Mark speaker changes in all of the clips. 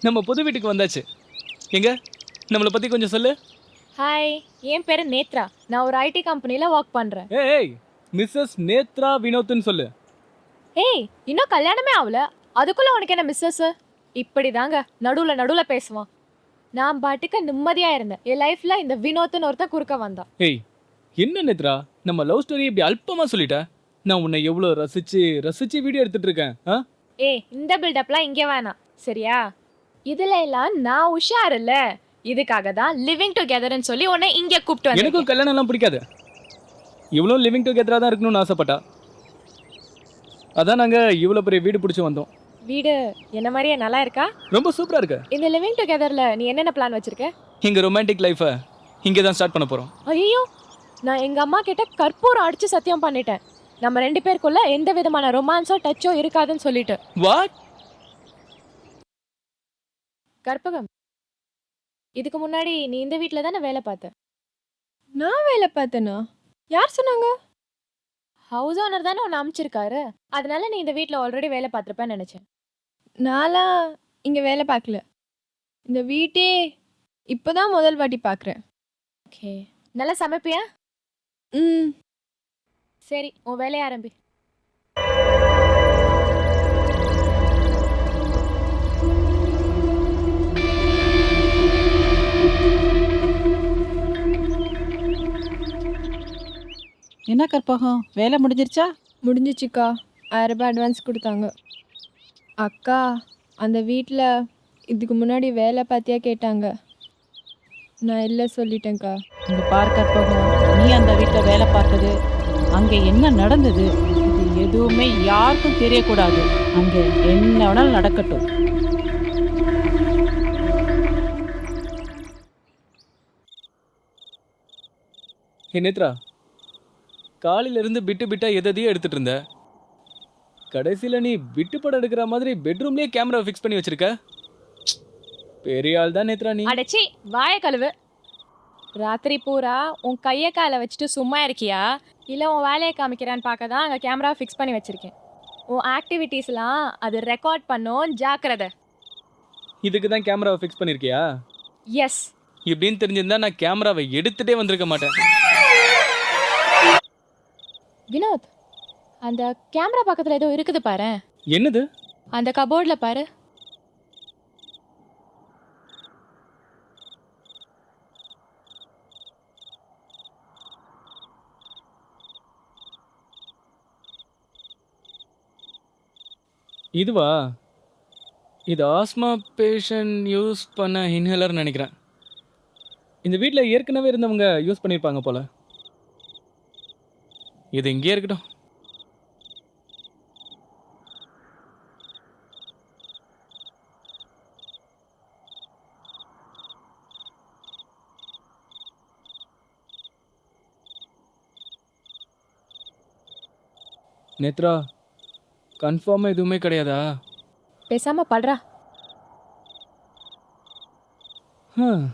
Speaker 1: நம்ம புது வீட்டுக்கு வந்தாச்சு. எங்க நம்மளை பத்தி கொஞ்சம் சொல்லு.
Speaker 2: ஹாய், என் பேரு நேத்ரா. நான் ஒரு ஐடி கம்பெனியில் ஒர்க் பண்ணுறேன்.
Speaker 1: ஏய், மிஸ்ஸஸ் நேத்ரா வினோத்னு சொல்லு.
Speaker 2: ஏய், இன்னும் கல்யாணமே ஆகல, அதுக்குள்ளே உனக்கு என்ன மிஸ்ஸஸ்? இப்படி தாங்க நடுவில் பேசுவான். நான் பாட்டுக்கு நிம்மதியாக இருந்தேன். என் லைஃப்பில் இந்த வினோத்னு ஒருத்தன் குறுக்க வந்தான்.
Speaker 1: ஏய், என்ன நேத்ரா நம்ம லவ் ஸ்டோரி இப்படி அல்பமா சொல்லிட்ட? நான் உன்னை எவ்வளோ ரசிச்சு ரசிச்சு வீடியோ எடுத்துட்டு இருக்கேன்.
Speaker 2: ஏய், இந்த பில்டப்லாம் இங்கே வேணாம் சரியா? இதுல எல்லாம் நான் உஷார் இல்ல. இதுக்காக தான் லிவிங் டுகெதர்னு சொல்லி உன்னை இங்கே கூப்பிட்டு வந்தேன்.
Speaker 1: எனக்கும் கல்யாணம் எல்லாம் பிடிக்காது. இவ்வளோ லிவிங் டுகெதரா தான் இருக்கணும்னு ஆசைப்பட்டா. அதான் நாங்க இவ்வளோ பெரிய வீடு பிடிச்சி வந்தோம்.
Speaker 2: வீடு என்ன மாதிரியே நல்லா இருக்கா?
Speaker 1: ரொம்ப சூப்பரா இருக்கு.
Speaker 2: இந்த லிவிங் டுகெதர்ல நீ என்னென்ன பிளான் வச்சிருக்க?
Speaker 1: எங்க ரொமான்டிக் லைஃபை இங்கே தான் ஸ்டார்ட் பண்ண போறோம்.
Speaker 2: ஐயோ, நான் எங்க அம்மா கிட்ட கற்பூரம் அடிச்சு சத்தியம் பண்ணிட்டேன். நம்ம 2 பேருக்குள்ள எந்த விதமான ரொமான்ஸோ டச்சோ இருக்காதுன்னு சொல்லிட்டு.
Speaker 1: வாட்?
Speaker 2: கற்பகம், இதுக்கு முன்னாடி நீ இந்த வீட்டில் தானே வேலை பார்த்த?
Speaker 3: நான் வேலை பார்த்தேனா? யார் சொன்னாங்க?
Speaker 2: ஹவுஸ் ஓனர் தானே உன்னை அமைச்சிருக்காரு. அதனால நீ இந்த வீட்டில் ஆல்ரெடி வேலை பார்த்துருப்பேன்னு நினச்சேன்.
Speaker 3: நான்லாம் இங்கே வேலை பார்க்கல. இந்த வீட்டே இப்போதான் முதல் வாட்டி பார்க்குறேன்.
Speaker 2: ஓகே, நல்லா சமைப்பியா?
Speaker 3: ம்.
Speaker 2: சரி, உன் வேலையை ஆரம்பி.
Speaker 4: என்ன கற்பகம், வேலை முடிஞ்சிருச்சா?
Speaker 3: முடிஞ்சிச்சுக்கா. 1000 ரூபாய் அட்வான்ஸ் கொடுத்தாங்க. அக்கா, அந்த வீட்டில் இதுக்கு முன்னாடி வேலை பார்த்தியா கேட்டாங்க. நான் இல்லை சொல்லிட்டேன்க்கா.
Speaker 4: இங்க பார் கற்பகம், நீ அந்த வீட்டில் வேலை பார்த்தது, அங்கே என்ன நடந்தது, இது எதுவுமே யாருக்கும் தெரியக்கூடாது. அங்கே என்ன வேணாலும் நடக்கட்டும்.
Speaker 1: ஹே நேத்ரா, காலையில இருந்து பிட்டு பிட்டா எதையோ எடுத்துட்டு இருந்த. கடைசியில நீ பிட்டு படம் எடுக்கிற மாதிரி பெட்ரூம்லயே கேமரா ஃபிக்ஸ் பண்ணி வச்சிருக்க. பெரிய ஆள் தான் நேத்ரா நீ.
Speaker 2: அடைச்சி வாய கழுவு. ராத்திரி பூரா உன் கையை காலை வச்சுட்டு சும்மா இருக்கியா, இல்லை உன் வேலையை காமிக்கிறான்னு பார்க்க தான் அங்கே கேமரா ஃபிக்ஸ் பண்ணி வச்சுருக்கேன். உன் ஆக்டிவிட்டீஸ்லாம் அது ரெக்கார்ட் பண்ணும், ஜாக்கிரதை.
Speaker 1: இதுக்கு தான் கேமராவை ஃபிக்ஸ் பண்ணிருக்கியா?
Speaker 2: எஸ்.
Speaker 1: இப்படின்னு தெரிஞ்சிருந்தா நான் கேமராவை எடுத்துட்டே வந்திருக்க மாட்டேன்.
Speaker 2: வினோத், அந்த கேமரா பக்கத்தில் ஏதோ இருக்குது பாரு.
Speaker 1: என்னது?
Speaker 2: அந்த கபோர்டில் பாரு.
Speaker 1: இதுவா? இது ஆஸ்மா பேஷண்ட் யூஸ் பண்ண இன்ஹேலர் நினைக்கிறேன். இந்த வீட்டில் ஏற்கனவே இருந்தவங்க யூஸ் பண்ணியிருப்பாங்க போல. இது இங்கே இருக்கட்டும். நேத்ரா, கன்ஃபார்மாக எதுவுமே கிடையாதா?
Speaker 2: பேசாமல் படுறா.
Speaker 1: ஹம்.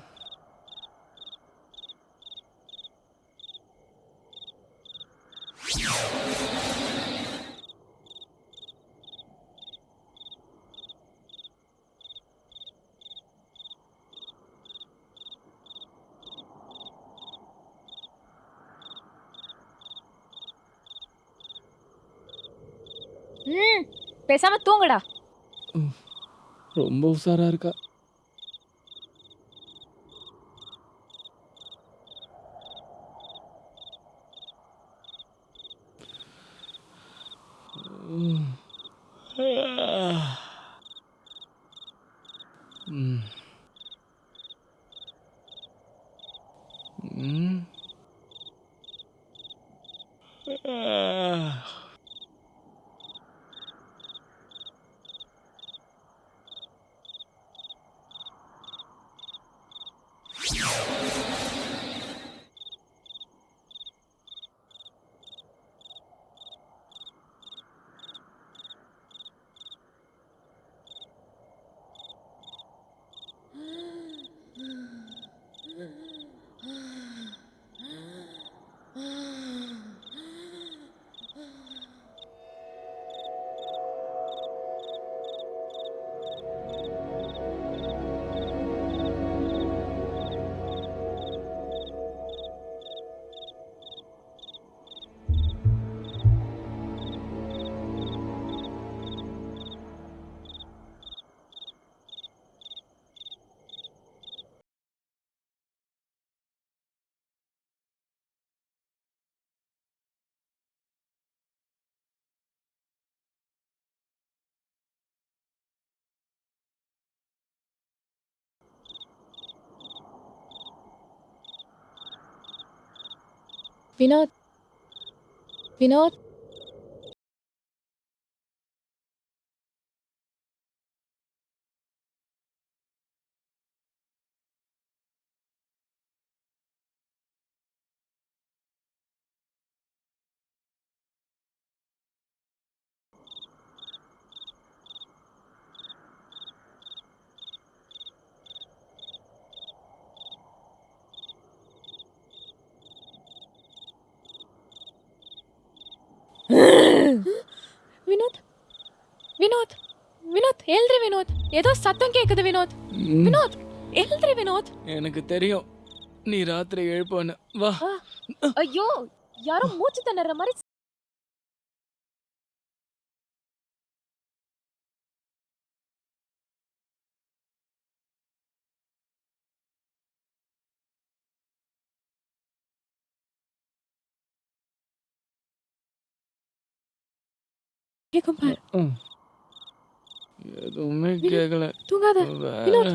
Speaker 2: பேசாமல் தூங்குடா.
Speaker 1: ரொம்ப உஷாரா இருக்கா.
Speaker 2: வினோத் வினோத் வினோத் வினோத் வினோத் எழுந்திரி வினோத் ஏதோ சத்தம் கேக்குது வினோத் வினோத் எழுந்திரி வினோத்
Speaker 1: எனக்கு தெரியும் நீ ராத்திரி எழுப்பான்னு. வா.
Speaker 2: ஐயோ யாரோ மூச்சு திணற மாதிரி கேக்கும் பாரு.
Speaker 1: எதுவுமே கேட்கல.
Speaker 2: தூங்காத Vinod.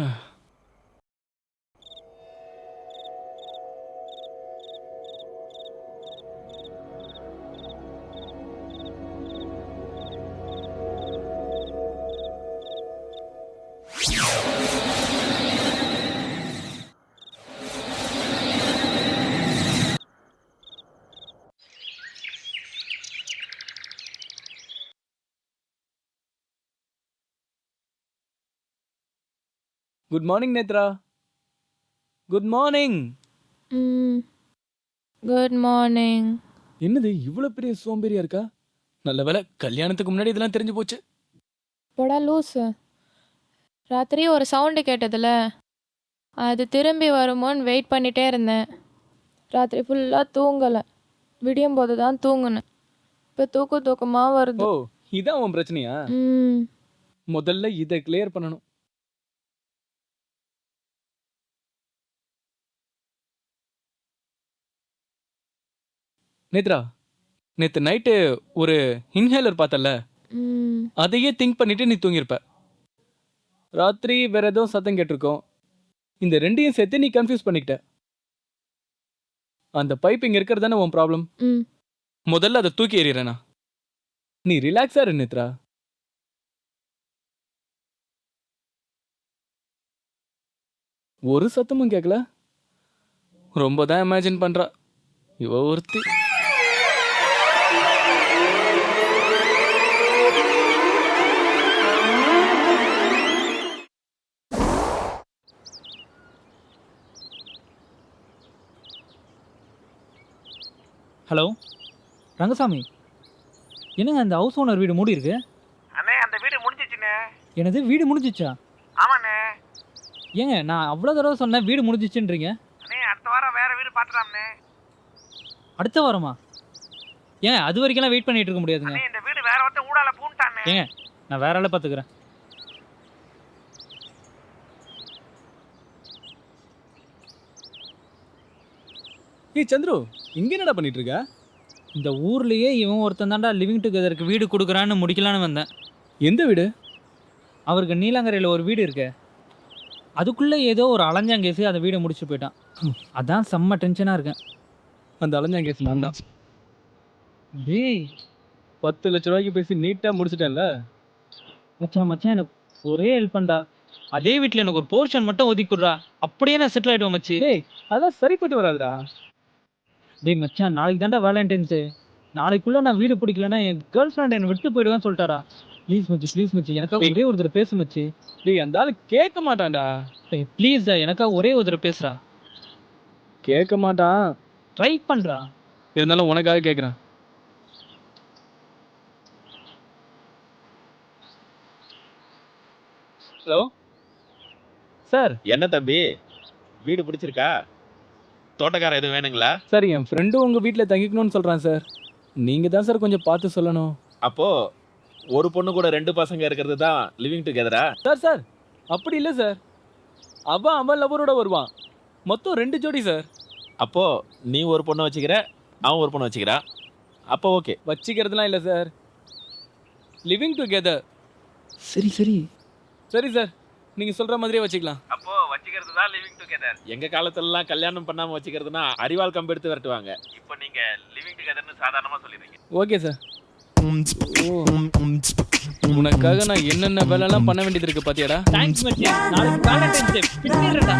Speaker 1: Good morning Netra. Good morning.
Speaker 2: Good morning.
Speaker 1: என்னது இவ்வளவு பெரிய சோம்பேறியா இருக்கா? நல்ல வேளை கல்யாணத்துக்கு முன்னாடி இதெல்லாம் தெரிஞ்சு போச்சு.
Speaker 2: போடா லூசு. ராத்திரி ஒரு சவுண்டு கேட்டதில்ல, அது திரும்பி வருமோன்னு வெயிட் பண்ணிட்டே இருந்தேன். ராத்திரி ஃபுல்லாக தூங்கலை, விடியும் போது தான் தூங்குனேன். இப்போ தூக்கமாக வருது.
Speaker 1: ஓ, இதான் உன் பிரச்சனையா? முதல்ல இதை கிளியர் பண்ணணும். நேத்ரா, நேத்து நைட்டு ஒரு இன்ஹேலர் பார்த்தல, அதையே திங்க் பண்ணிட்டு நீ தூங்கியிருப்ப. ராத்திரி வேற ஏதோ சத்தம் கேட்டிருக்கோம். இந்த ரெண்டையும் சேர்த்து நீ கன்ஃபியூஸ் பண்ணிக்கிட்ட. அந்த பைப் இங்க இருக்கிறது தானே உன் ப்ராப்ளம். முதல்ல அதை தூக்கி எறியறேனா? நீ ரிலாக்ஸா இரு நேத்ரா. ஒரு சத்தமும் கேட்கல. ரொம்ப தான் இமேஜின் பண்றா இவ ஒருத்தி.
Speaker 5: ஹலோ ரங்கசாமி, என்னங்க அந்த ஹவுஸ் ஓனர் வீடு மூடி இருக்கு?
Speaker 6: அண்ணே அந்த வீடு முடிஞ்சிச்சுண்ணே.
Speaker 5: எனது வீடு முடிஞ்சிச்சா?
Speaker 6: ஆமாண்ணே.
Speaker 5: ஏங்க நான் அவ்வளோ தடவை சொன்னேன் வீடு முடிஞ்சிச்சுன்றீங்க.
Speaker 6: அண்ணே அடுத்த வாரம் வேற வீடு பார்த்துலாம்ண்ணே.
Speaker 5: அடுத்த வாரமா? ஏங்க அது வரைக்கும்லாம் வெயிட் பண்ணிட்டு இருக்க முடியாதுங்க.
Speaker 6: அண்ணே இந்த வீடு வேற ஒருத்தன் ஊடால பூண்டாண்ணே.
Speaker 5: ஏங்க நான் வேற ஆளை பார்த்துக்கிறேன்.
Speaker 1: ஏய் சந்துரு, இங்க என்னடா பண்ணிட்டு இருக்க?
Speaker 5: இந்த ஊர்லேயே இவன் ஒருத்தன் தாண்டா லிவிங் டுகெதருக்கு வீடு கொடுக்குறான்னு முடிக்கலான்னு வந்தேன்.
Speaker 1: எந்த வீடு?
Speaker 5: அவருக்கு நீலாங்கரையில் ஒரு வீடு இருக்கு. அதுக்குள்ளே ஏதோ ஒரு அலைஞ்சாங்கேசி அந்த வீடை முடிச்சு போயிட்டான். அதான் செம்ம டென்ஷனாக இருக்கேன்.
Speaker 1: அந்த அலைஞ்சாங்கேஸ் நான் தான்.
Speaker 5: டேய்
Speaker 1: 10 லட்ச ரூபாய்க்கு பேசி நீட்டா முடிச்சிட்டேன்ல.
Speaker 5: மச்சான் மச்சான் எனக்கு ஒரே ஹெல்ப் பண்ணா. அதே வீட்டில் எனக்கு ஒரு போர்ஷன் மட்டும் ஒதுக்கிடுறா, அப்படியே நான் செட்டில் ஆகிடுவேன் மச்சி.
Speaker 1: டேய் அதான் சரிப்பட்டு வராதுடா.
Speaker 5: டேய் மச்சான், நாளைக்கு தாண்டா வேலண்டைன்ஸு. நாளைக்குள்ளே நான் வீடு பிடிக்கலன்னா என் கேர்ள் ஃப்ரெண்ட் என்னை விட்டு போயிடுவேன்னு சொல்லிட்டாரா. ப்ளீஸ் மச்சி எனக்காக ஒரே ஒரு தடவை பேசு மச்சி.
Speaker 1: டேய் அந்த ஆளு கேட்க மாட்டான்டா.
Speaker 5: ப்ளீஸ் எனக்காக ஒரே ஒரு தடவை பேசுறா.
Speaker 1: கேட்க மாட்டான்.
Speaker 5: ட்ரை பண்ணுறா.
Speaker 1: இருந்தாலும் உனக்காக கேட்குறேன். Hello sir.
Speaker 7: என்ன தம்பி, வீடு பிடிச்சிருக்கா? தோட்டக்காரன் எதுவும் வேணுங்களா?
Speaker 1: சார் என் ஃப்ரெண்டும் உங்கள் வீட்டில் தங்கிக்கணும்னு சொல்கிறான் சார். நீங்கள் தான் சார் கொஞ்சம் பார்த்து சொல்லணும்.
Speaker 7: அப்போ ஒரு பொண்ணு கூட 2 பசங்க இருக்கிறது தான் லிவிங் டுகெதரா?
Speaker 1: சார் அப்படி இல்லை சார். அவன் லவரோட வருவான். மொத்தம் 2 ஜோடி சார்.
Speaker 7: அப்போ நீ ஒரு பொண்ணை வச்சுக்கிற, அவன் ஒரு பொண்ணை வச்சுக்கிறான். அப்போ ஓகே.
Speaker 1: வச்சிக்கிறதுலாம் இல்லை சார், லிவிங் டுகெதர்.
Speaker 5: சரி
Speaker 1: சரி சார், நீங்கள் சொல்கிற மாதிரியே வச்சுக்கலாம்.
Speaker 6: அப்போ வச்சுக்கிறது தான் லிவிங் டுகெதர்.
Speaker 7: எங்க காலத்துலலாம் கல்யாணம் பண்ணாம வச்சுக்கிறதுனா அரிவாள் கம்பு எடுத்து விரட்டுவாங்க.
Speaker 6: இப்போ நீங்க லிவிங் டுகெதர்னு சாதாரணமா சொல்லிடுறீங்க.
Speaker 1: Okay sir. உனக்காக நான் என்னென்ன வேலைலாம் பண்ண வேண்டியது இருக்கு பாத்தியாடா?
Speaker 5: தேங்க்ஸ் மச்சான். நாளைக்கு வேலண்டைன்ஸ் டே பின்னிரடா.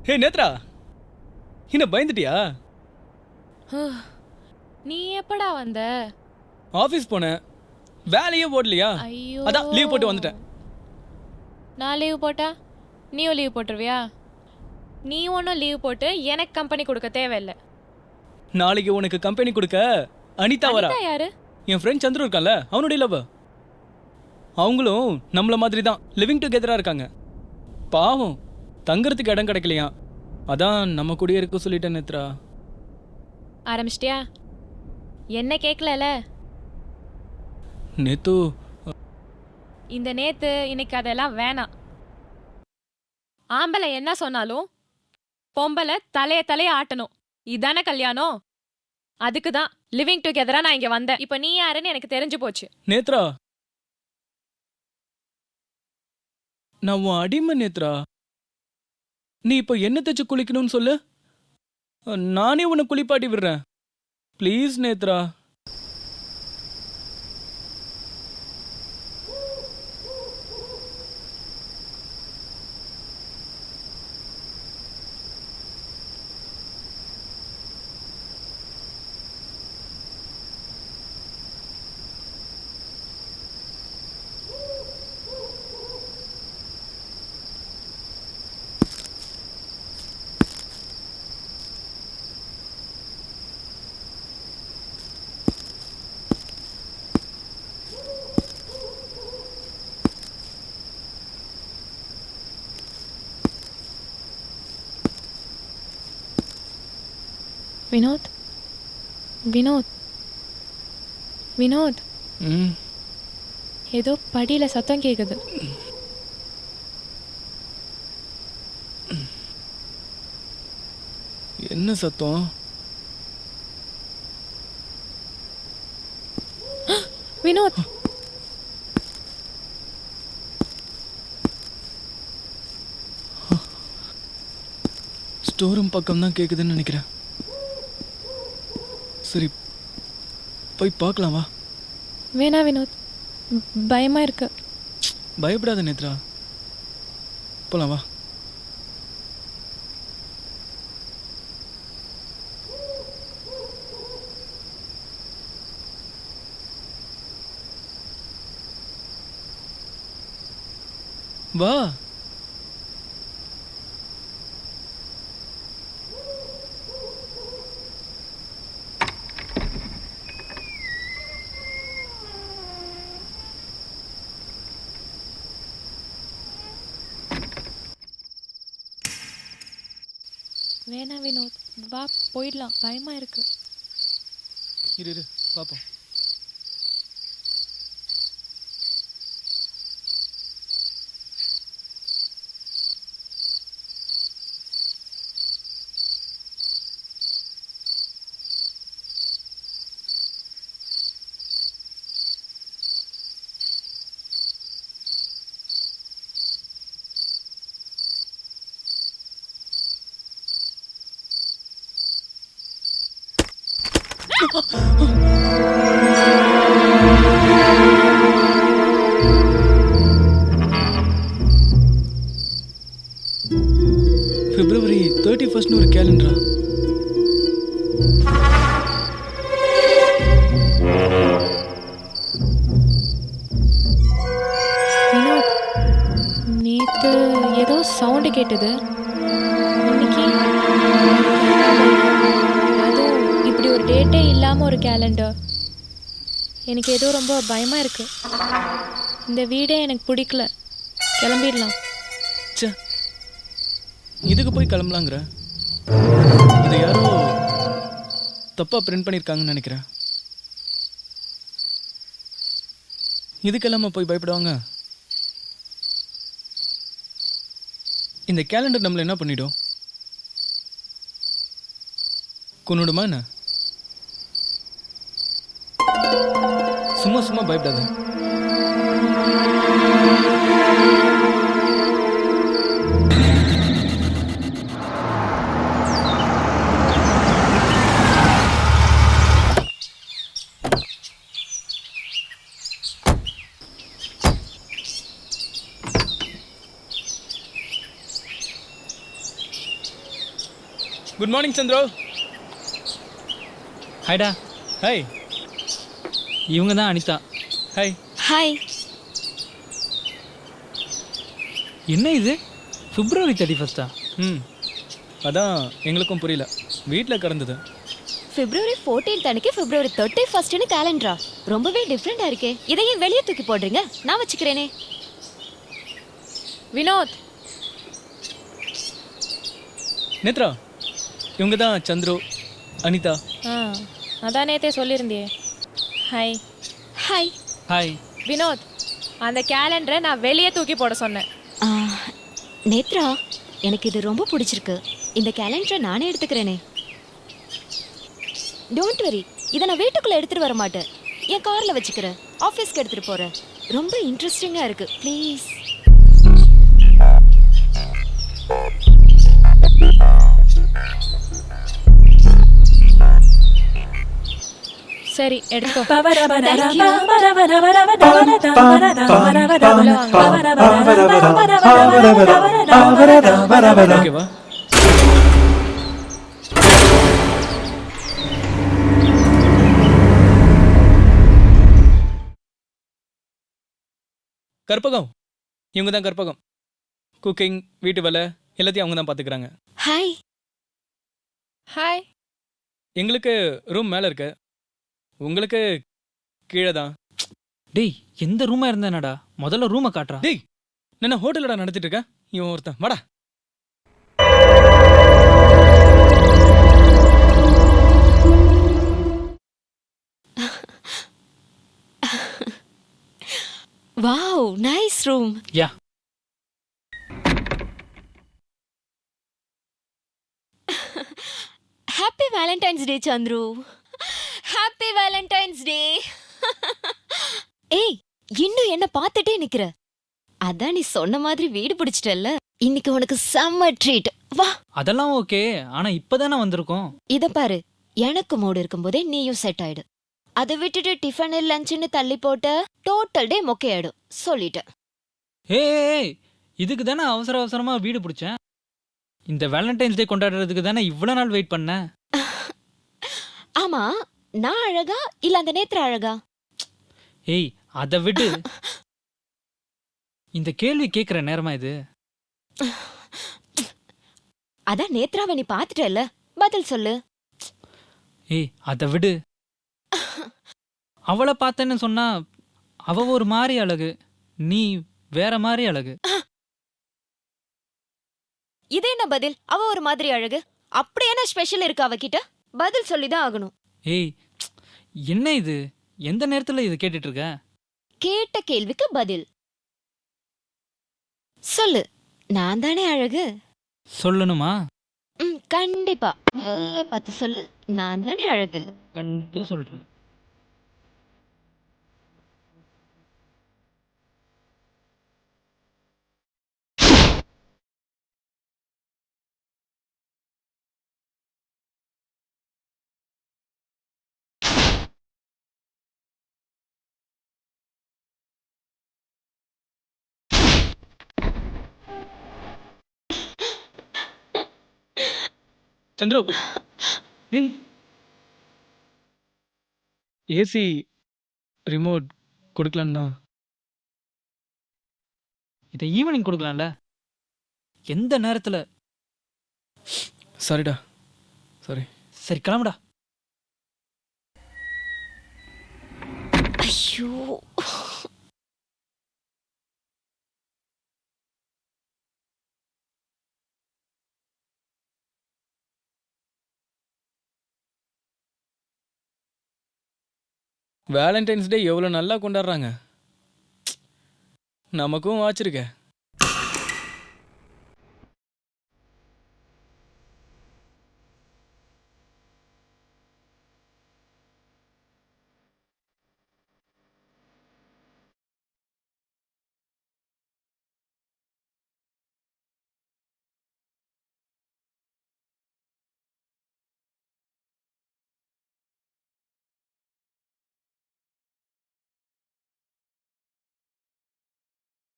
Speaker 1: ஹே நேத்ரா, என்ன பயந்துட்டியா?
Speaker 2: நீ எப்படா வந்த?
Speaker 1: ஆஃபீஸ் போனேன், வேலையே ஓடலையா,
Speaker 2: ஐயோ,
Speaker 1: அதான் லீவ் போட்டு வந்துட்டேன்.
Speaker 2: நான் லீவ் போட்டா நீயும் லீவ் போட்டுருவியா? நீ ஒன்றும் லீவ் போட்டு எனக்கு கம்பெனி கொடுக்க தேவையில்லை.
Speaker 1: நாளைக்கு உனக்கு கம்பெனி கொடுக்க அனிதா வரா.
Speaker 2: அனிதா யாரு?
Speaker 1: என் ஃப்ரெண்ட் சந்துரு இருக்கான்ல, அவனுடைய லவ். அவங்களும் நம்மள மாதிரி தான் லிவிங் டுகெதரா இருக்காங்க. பாவம், தங்கறதுக்கு இடம் கிடைக்கலையா, அதான் நம்ம கூடயே இருக்க சொல்லிட்டேன் நேத்ரா.
Speaker 2: ஆரம்பிச்சிட்டியா? என்ன கேட்கல
Speaker 1: நேத்து
Speaker 2: இந்த நேத்து இன்னைக்கு அதெல்லாம் வேணாம். ஆம்பளை என்ன சொன்னாலும் பொம்பளை தலைய ஆட்டணும். இதானே கல்யாணம்? அதுக்கு தான் லிவிங் டுகெதரா நான் இங்க வந்தேன். இப்போ நீ யாருன்னு எனக்கு தெரிஞ்சு போச்சு.
Speaker 1: நேத்ரா, நான் உன் அடிமை நேத்ரா. நீ இப்போ என்ன தச்சு குளிக்கணும்னு சொல்லு, நானே உன்னை குளிப்பாட்டி விடுறேன். ப்ளீஸ் நேத்ரா.
Speaker 2: வினோத் வினோத் வினோத்
Speaker 1: ம்
Speaker 2: ஏதோ படியில் சத்தம் கேட்குது.
Speaker 1: என்ன சத்தம்?
Speaker 2: வினோத்
Speaker 1: ஸ்டோர் ரூம் பக்கம் தான் கேட்குதுன்னு நினைக்கிறேன். சரி போய் பார்க்கலாம் வா.
Speaker 2: வேணா வினோத், பயமாக இருக்கு.
Speaker 1: பயப்படாத நேத்ரா, போலாம் வா. வா.
Speaker 2: வேணா வினோத், வா போயிடலாம், பயமாக இருக்கு.
Speaker 1: இரு பார்ப்போம். February 31st ஒரு கேலண்டரா?
Speaker 2: வினோத், நேற்று ஏதோ சவுண்டு கேட்டது. இன்னைக்கு அதுவும் இப்படி ஒரு டேட்டே இல்லாமல் ஒரு கேலண்டர். எனக்கு ஏதோ ரொம்ப பயமாக இருக்கு. இந்த வீடே எனக்கு பிடிக்கல, கிளம்பிடலாம்.
Speaker 1: ச்சே, இதுக்கு போய் கிளம்பலாங்கிற? இதை யாரோ தப்பா பிரிண்ட் பண்ணியிருக்காங்கன்னு நினைக்கிறேன். இதுக்கெல்லாம போய் பயப்படுவாங்க? இந்த கேலண்டர் நம்மள என்ன பண்ணிடும்? கொன்னுடுமா என்ன? சும்மா சும்மா பயப்படாத. Good morning Chandro.
Speaker 5: ஹாய்டா.
Speaker 1: ஹாய்.
Speaker 5: இவங்க தான் அனிதா.
Speaker 1: ஹாய்.
Speaker 2: ஹாய்.
Speaker 5: என்ன இது February 31st?
Speaker 1: அதான் எங்களுக்கும் புரியல, வீட்டில் கடந்தது.
Speaker 8: February 14th அன்னைக்கு February 31st கேலண்டரா? ரொம்பவே டிஃப்ரெண்டா இருக்கே. இதையும் வெளியே தூக்கி போடுறீங்க? நான் வச்சுக்கிறேனே.
Speaker 2: வினோத்.
Speaker 1: நேத்ரா, இவங்க தான் சந்துரு, அனிதா.
Speaker 2: அதான் நேத்தே சொல்லியிருந்தியே. ஹாய்.
Speaker 8: ஹாய்.
Speaker 5: ஹாய்.
Speaker 2: வினோத், அந்த கேலண்டரை நான் வெளியே தூக்கி போட சொன்னேன்.
Speaker 8: நேத்ரா, எனக்கு இது ரொம்ப பிடிச்சிருக்கு. இந்த கேலண்டரை நானே எடுத்துக்கிறேனே. டோன்ட் வரி, இதை நான் வீட்டுக்குள்ள எடுத்துட்டு வர மாட்டேன். என் கார்ல வச்சுக்கிறேன், ஆஃபீஸ்க்கு எடுத்துட்டு போறேன். ரொம்ப இன்ட்ரெஸ்டிங்கா இருக்கு. ப்ளீஸ்.
Speaker 2: சரி, எடுத்துக்கோ.
Speaker 1: ஓகேவா? கற்பகம், இவங்க தான் கற்பகம். குக்கிங், வீட்டு வேலை எல்லாத்தையும் அவங்க தான் பார்த்துக்கிறாங்க.
Speaker 8: ஹாய்.
Speaker 2: ஹாய்.
Speaker 1: எங்களுக்கு ரூம் மேலே இருக்கு, உங்களுக்கு கீழே தான்.
Speaker 5: டேய், எந்த ரூமா இருந்தானடா? முதல்ல ரூமை காட்டுறா.
Speaker 1: டேய், நான் ஹோட்டலடா நடத்திட்டு இருக்கேன். இவன் ஒருத்தன் வாடா.
Speaker 8: Wow nice room.
Speaker 1: Yeah.
Speaker 8: Happy Valentine's day Chandru. Happy Valentine's day. ஏய் இன்னும் என்ன பார்த்துட்டே நிக்கிற? அதான் நீ சொன்ன மாதிரி வீடு பிடிச்சிட்டல்ல, இன்னைக்கு உனக்கு செம்ம ட்ரீட். வா.
Speaker 5: அதெல்லாம் ஓகே, ஆனா இப்பதானே வந்திருக்கோம்.
Speaker 8: இத பாரு, எனக்கு மூடு இருக்கும்போதே நீயும் செட் ஆயிடு. அதை விட்டுட்டு டிஃபன் லஞ்சுன்னு தள்ளி போட்ட டோட்டல் டே மொக்கையாயிடும் சொல்லிட்டேன்.
Speaker 5: ஏய், இதுக்கு தானே அவசர அவசரமா வீடு பிடிச்சேன். இந்த வேலண்டைன்ஸ் டே கொண்டாடுறதுக்கு தானே இவ்வளவு நாள் வெயிட் பண்ணேன்.
Speaker 8: ஆமா, நான் அழகா இல்ல அந்த நேத்ரா அழகா?
Speaker 5: ஏய், அதை விட்டு இந்த கேள்வி கேட்குற நேரமா இது?
Speaker 8: அதான் நேத்ராவை நீ பாத்துட்டல, பதில் சொல்லு.
Speaker 5: ஏய், அதை விடு. அவளை பார்த்தேன்னு சொன்னா அவ ஒரு மாதிரி அழகு, நீ வேற மாதிரி அழகு.
Speaker 8: இது என்ன பதில்? அவ ஒரு மாதிரி அழகு, அப்படி என்ன ஸ்பெஷல் இருக்கு அவகிட்ட? பதில் சொல்லிதான் ஆகணும்.
Speaker 5: ஏய், என்ன இது? எந்த நேரத்துல இது கேட்டுட்டு இருக்க?
Speaker 8: கேட்ட கேள்விக்கு பதில் சொல்லு. நான் தானே அழகு?
Speaker 5: சொல்லணுமா?
Speaker 8: கண்டிப்பா பார்த்து சொல்லு. நான் தானே அழகு?
Speaker 5: கண்டிப்பா சொல்றேன்.
Speaker 1: சந்துரு, ஏசி ரிமோட் கொடுக்கலான்னா
Speaker 5: இதை ஈவினிங் கொடுக்கலாம்ல? எந்த நேரத்துல?
Speaker 1: சாரிடா, சாரி.
Speaker 5: சரி, கிளம்புடா.
Speaker 8: ஐயோ,
Speaker 1: வேலண்டைன்ஸ் டே எவ்வளோ நல்லா கொண்டாடுறாங்க. நமக்கும் வாச்சிருக்க.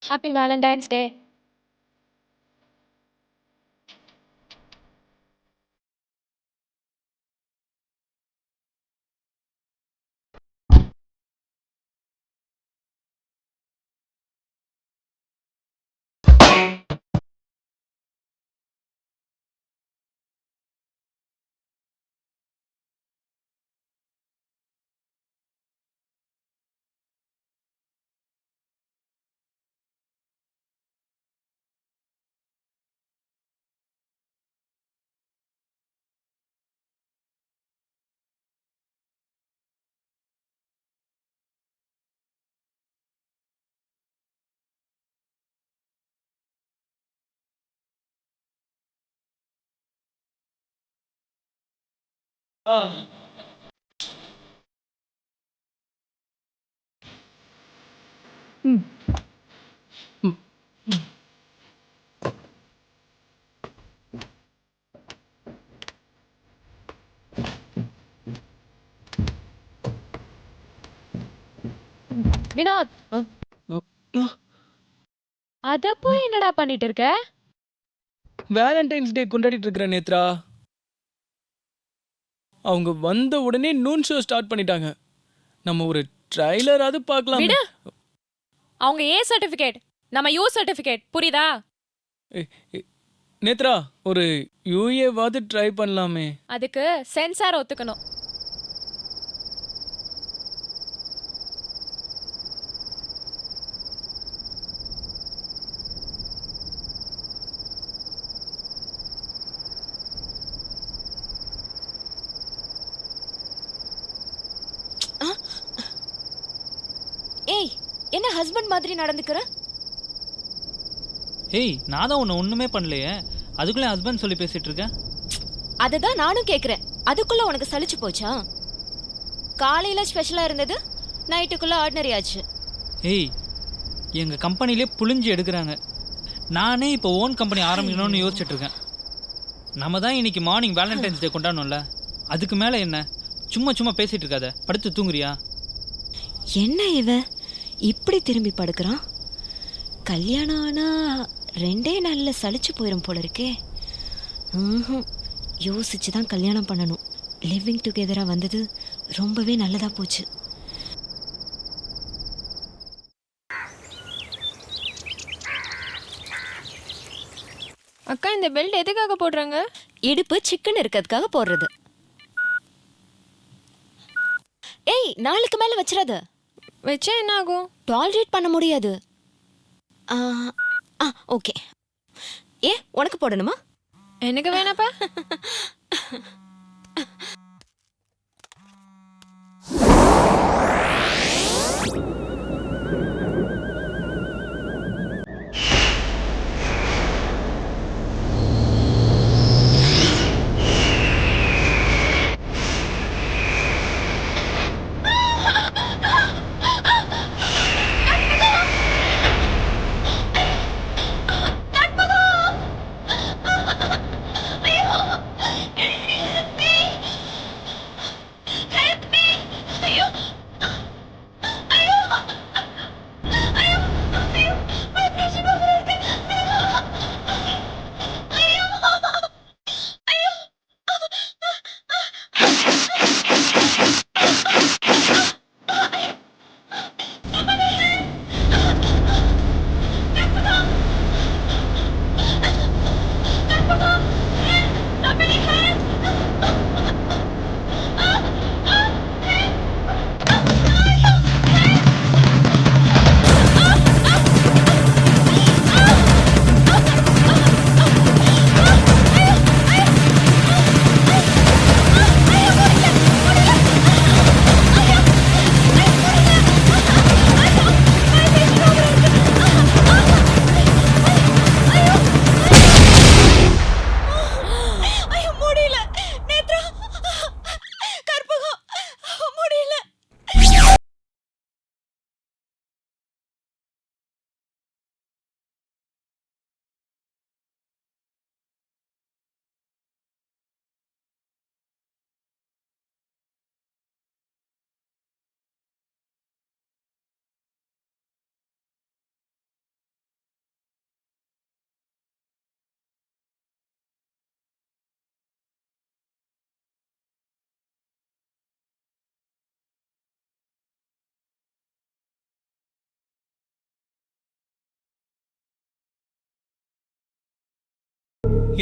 Speaker 2: ஹாப்பி வேலண்டைன்ஸ் டே. வினோத், அத போய் என்னடா பண்ணிட்டு இருக்க?
Speaker 1: வேலண்டைன்ஸ் டே கொண்டாடிட்டு இருக்கிற நேத்ரா. அவங்க வந்த உடனே நூன் ஷோ ஸ்டார்ட் பண்ணிட்டாங்க. நம்ம ஒரு ட்ரைலராவது பார்க்கலாம்.
Speaker 2: விடு. அவங்க ஏ சர்டிபிகேட், நம்ம யூ சர்டிபிகேட், புரியுதா?
Speaker 1: நேத்ரா, ஒரு யூஏவாவது ட்ரை பண்ணலாமே.
Speaker 2: அதுக்கு சென்சார் ஒத்துக்கணும்.
Speaker 8: ஏய் என்ன ஹஸ்பண்ட் மாதிரி நடந்துக்கிற?
Speaker 5: ஏய் நான் தான் உன்னை ஒன்றுமே பண்ணலையே, அதுக்குள்ளே ஹஸ்பண்ட் சொல்லி பேசிட்டு இருக்கேன்.
Speaker 8: அதை தான் நானும் கேட்குறேன். அதுக்குள்ள உனக்கு சலிச்சு போச்சா? காலையில ஸ்பெஷலா இருந்தது, நைட்டுக்குள்ள ஆர்டினரி ஆச்சு.
Speaker 5: ஏய் எங்கள் கம்பெனிலே புழிஞ்சு எடுக்கிறாங்க. நானே இப்போ ஓன் கம்பெனி ஆரம்பிக்கணும்னு யோசிச்சுட்டு இருக்கேன். நம்ம தான் இன்னைக்கு மார்னிங் வேலண்டைன்ஸ் டே கொண்டாடணும்ல, அதுக்கு மேலே என்ன? சும்மா சும்மா பேசிட்டு இருக்காத, படுத்து தூங்குறியா?
Speaker 8: என்ன இவன் இப்படி திரும்பி படுக்கிறான்? கல்யாணம் ஆனா 2 நாள்ல சலிச்சு போயிடும் போல இருக்கே. யோசிச்சு தான் கல்யாணம் பண்ணணும். லிவிங் டுகெதரா வந்தது ரொம்பவே நல்லதா போச்சு.
Speaker 3: அக்கா இந்த பெல்ட் எதுக்காக போடுறாங்க?
Speaker 8: இடுப்பு சிக்கன் இருக்கிறதுக்காக போடுறது. ஏய், நாளுக்கு மேல வச்சிடாத.
Speaker 3: வச்சா என்ன ஆகும்?
Speaker 8: டாலரேட் பண்ண முடியாது. ஓகே. உனக்கு போடணுமா?
Speaker 3: எனக்கு வேணாப்பா.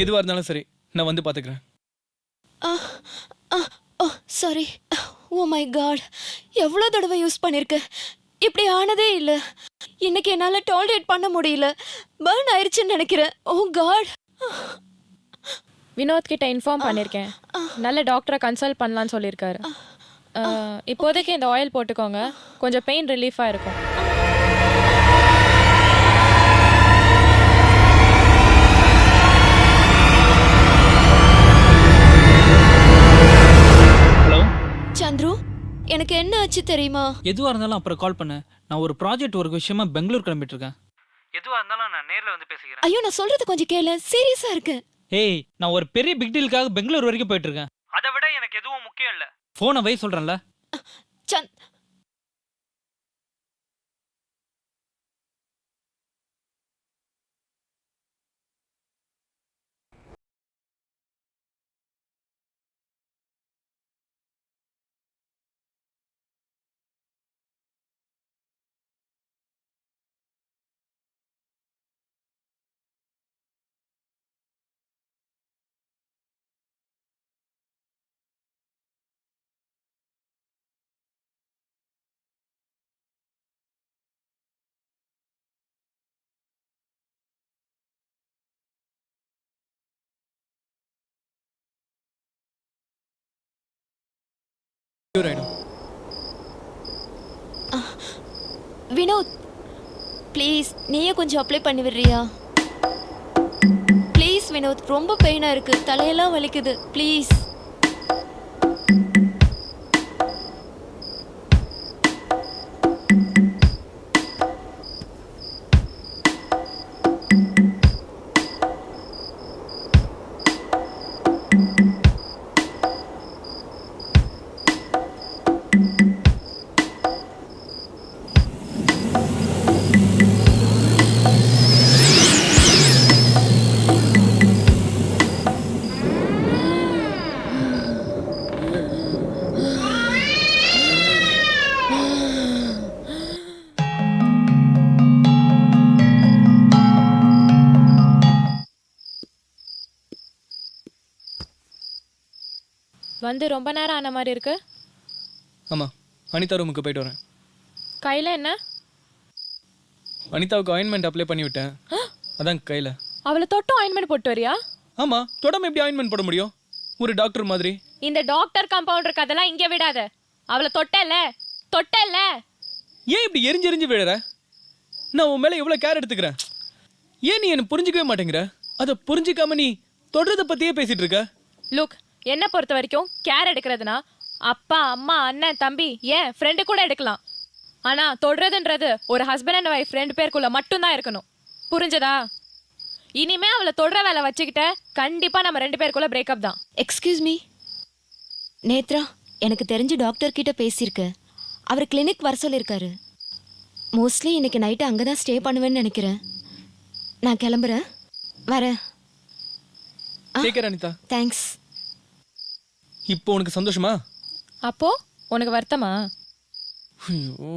Speaker 1: எதுவாக இருந்தாலும் சரி, நான் வந்து பார்த்துக்கிறேன்.
Speaker 8: சாரி. ஓ மை காட், எவ்வளோ தடவை யூஸ் பண்ணிருக்க? இப்படி ஆனதே இல்லை. இன்னைக்கு என்னால டாலரேட் பண்ண முடியல. பர்ன் ஆயிடுச்சுன்னு நினைக்கிறேன். ஓ காட்.
Speaker 2: வினோத் கிட்ட இன்ஃபார்ம் பண்ணியிருக்கேன். நல்ல டாக்டரை கன்சல்ட் பண்ணலான்னு சொல்லியிருக்காரு. இப்போதைக்கு இந்த ஆயில் போட்டுக்கோங்க, கொஞ்சம் பெயின் ரிலீஃபாக இருக்கும்.
Speaker 5: ஹலோ
Speaker 8: சந்துரு, எனக்கு என்ன ஆச்சு தெரியுமா?
Speaker 5: எதுவாக இருந்தாலும் அப்புறம் கால் பண்ணு. நான் ஒரு ப்ராஜெக்ட் ஒர்க் விஷயமா பெங்களூர் கிளம்பிட்டு இருக்கேன். எதுவாக இருந்தாலும் நான் நேரில் வந்து பேசிக்கிறேன்.
Speaker 8: ஐயோ, நான் சொல்றது கொஞ்சம் கேளு. சீரியஸா இருக்கு.
Speaker 5: ஏய் நான் ஒரு பெரிய பிக் டீலுக்காக பெங்களூர் வரைக்கும் போயிட்டு இருக்கேன். அதை விட எனக்கு எதுவும் முக்கியம் இல்லை. ஃபோனை வை சொல்கிறேன்ல.
Speaker 8: சந்த்
Speaker 1: க்யூர் ஆகிடும்.
Speaker 8: வினோத் ப்ளீஸ் நீயே கொஞ்சம் அப்ளை பண்ணி விடுறியா? ப்ளீஸ் வினோத், ரொம்ப பெயினா இருக்கு, தலையெல்லாம் வலிக்குது, ப்ளீஸ்.
Speaker 2: வந்து ரொம்ப நேரம் ஆன மாதிரி இருக்கு.
Speaker 1: ஆமாம், அனிதா ரூமுக்கு போயிட்டு வரேன்.
Speaker 2: கையில் என்ன?
Speaker 1: அனிதாவுக்கு ஆயின்மெண்ட் அப்ளை பண்ணி விட்டேன், அதான் கையில்.
Speaker 2: அவளை தொட்டு ஆயின்மெண்ட் போட்டு வரியா?
Speaker 1: ஆமாம், தொடாம எப்படி ஆயின்மெண்ட் போட முடியும்? ஒரு டாக்டர் மாதிரி.
Speaker 2: இந்த டாக்டர் கம்பவுண்டர் கதெல்லாம் இங்கே விடாத. அவளை தொட்டல தொட்டல.
Speaker 1: ஏன் இப்படி எரிஞ்சு விழுற? நான் உன் மேலே எவ்வளோ கேர் எடுத்துக்கிறேன். ஏன் நீ என்னை புரிஞ்சிக்கவே மாட்டேங்கிற? அதை புரிஞ்சிக்காம நீ தொடுறதை பற்றியே பேசிட்டு இருக்க.
Speaker 2: லுக், என்னை பொறுத்த வரைக்கும் கேர் எடுக்கிறதுனா அப்பா அம்மா அண்ணன் தம்பி ஏன் ஃப்ரெண்டு கூட எடுக்கலாம். ஆனால் தொடுறதுன்றது ஒரு ஹஸ்பண்ட் அண்ட் ஒய்ஃப் 2 பேருக்குள்ள மட்டும்தான் இருக்கணும். புரிஞ்சதா? இனிமே அவளை தொடுற வேலை வச்சுக்கிட்ட கண்டிப்பாக நம்ம 2 பேருக்குள்ள பிரேக்கப் தான்.
Speaker 8: எக்ஸ்கியூஸ் மீ நேத்ரா, எனக்கு தெரிஞ்ச டாக்டர் கிட்ட பேசியிருக்கேன். அவர் கிளினிக் வர சொல்லியிருக்காரு. மோஸ்ட்லி இன்னைக்கு நைட்டு அங்கே தான் ஸ்டே பண்ணுவேன்னு நினைக்கிறேன். நான் கிளம்புறேன், வரேன்.
Speaker 1: Take care Anitha.
Speaker 8: தேங்க்ஸ்.
Speaker 1: இப்போ உனக்கு சந்தோஷமா?
Speaker 2: அப்போ உனக்கு வருத்தமா?
Speaker 1: ஐயோ,